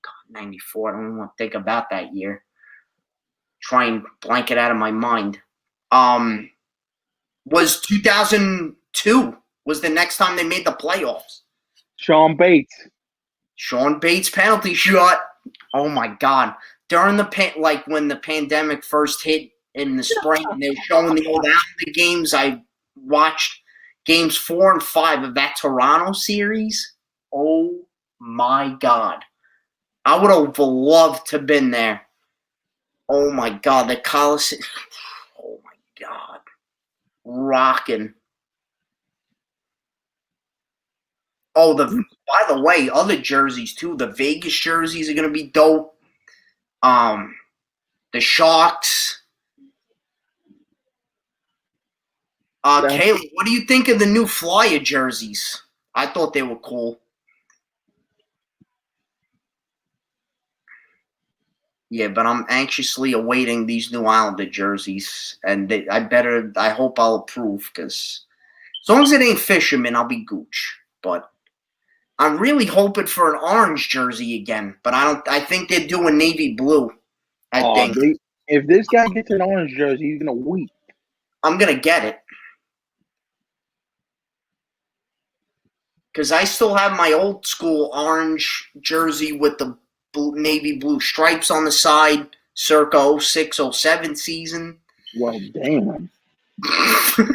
God, 94, I don't even want to think about that year. Try and blank it out of my mind. Was 2002 was the next time they made the playoffs. Sean Bates. Sean Bates penalty shot. Oh my God! During when the pandemic first hit in the spring, and they were showing the old Islander games. I watched games 4 and 5 of that Toronto series. Oh my God! I would have loved to have been there. Oh my God, the Coliseum. Oh my God. Rocking. Oh, by the way, other jerseys too. The Vegas jerseys are gonna be dope. The Sharks. Caleb, what do you think of the new Flyer jerseys? I thought they were cool. Yeah, but I'm anxiously awaiting these new Islander jerseys, and I hope I'll approve, because as long as it ain't Fisherman, I'll be gooch. But I'm really hoping for an orange jersey again, but I think they're doing navy blue. I think. If this guy gets an orange jersey, he's gonna weep. I'm gonna get it. Because I still have my old school orange jersey with the navy blue stripes on the side, circa 06, 07 season. Well, damn. Oh, man.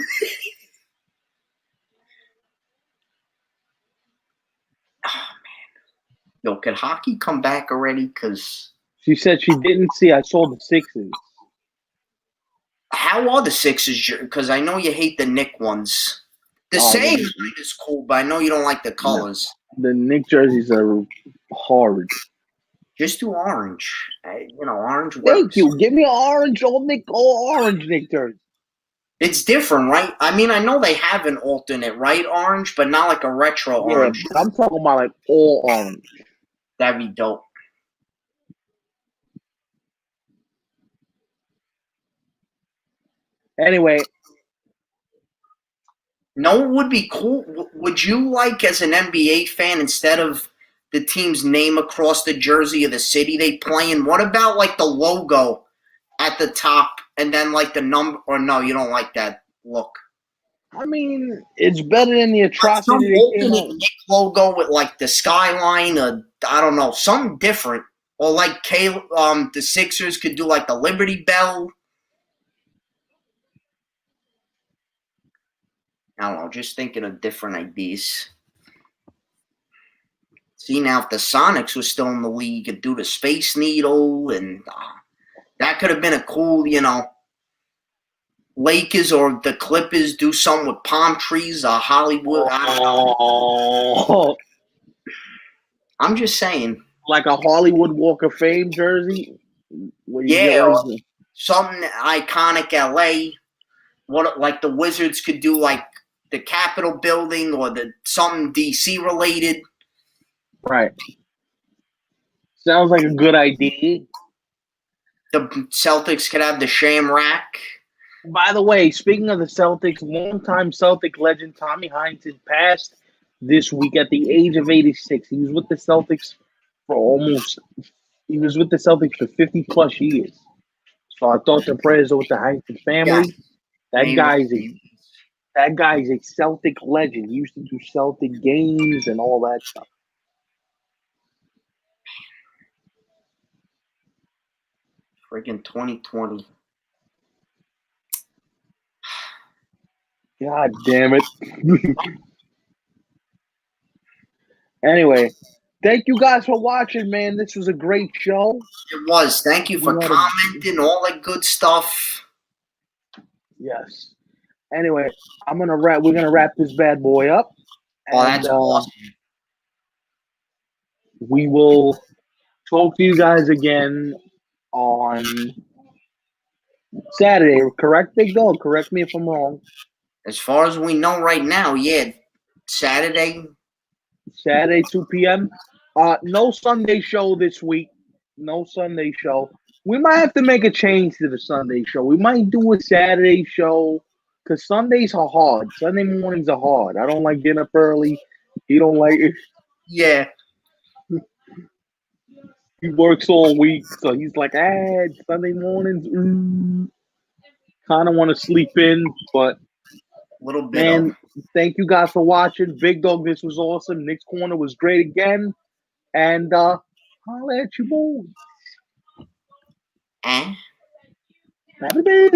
Yo, could hockey come back already? Because she said she didn't see. I saw the Sixers. How are the Sixers? Because I know you hate the Knick ones. The same is cool, but I know you don't like the colors. The Knick jerseys are hard. Just do orange. Orange works. Thank you. Give me an orange, all orange Knick jersey. It's different, right? I mean, I know they have an alternate, right? Orange, but not like a retro orange. I'm talking about like all orange. That'd be dope. Anyway. No, it would be cool. Would you like, as an NBA fan, instead of the team's name across the jersey of the city they play in, what about like the logo at the top and then like the number? Or no, you don't like that look? I mean, it's better than the atrocity. Some alternate Knick logo with like the skyline, I don't know, something different. Or like the Sixers could do like the Liberty Bell. I don't know, just thinking of different ideas. See, now if the Sonics were still in the league, could do the Space Needle, and that could have been a cool, Lakers or the Clippers do something with palm trees, Hollywood. I don't know. I'm just saying. Like a Hollywood Walk of Fame jersey? Yeah, something iconic LA. What, like the Wizards could do like the Capitol building or something DC related. Right. Sounds like a good idea. The Celtics could have the Shamrock. By the way, speaking of the Celtics, longtime Celtic legend Tommy Hines had passed this week at the age of 86. He was with the Celtics for 50 plus years. So I thought the prayers are with the Hines family. Yeah. That guy's a Celtic legend. He used to do Celtic games and all that stuff. Friggin' 2020. God damn it. Anyway, thank you guys for watching, man. This was a great show. It was. Thank you for commenting, all that good stuff. Yes. Anyway, we're gonna wrap this bad boy up. Oh, that's awesome. We will talk to you guys again on Saturday. Correct, Big Dog? Correct me if I'm wrong. As far as we know right now, yeah. Saturday, 2 p.m. No Sunday show this week. No Sunday show. We might have to make a change to the Sunday show. We might do a Saturday show because Sundays are hard. Sunday mornings are hard. I don't like getting up early. He don't like it. Yeah. He works all week, so he's like, Sunday mornings, kind of want to sleep in, but Little bit Man, thank you guys for watching. Big Dog, this was awesome. Nick's Corner was great again. And holla at you boys. of. Have a day.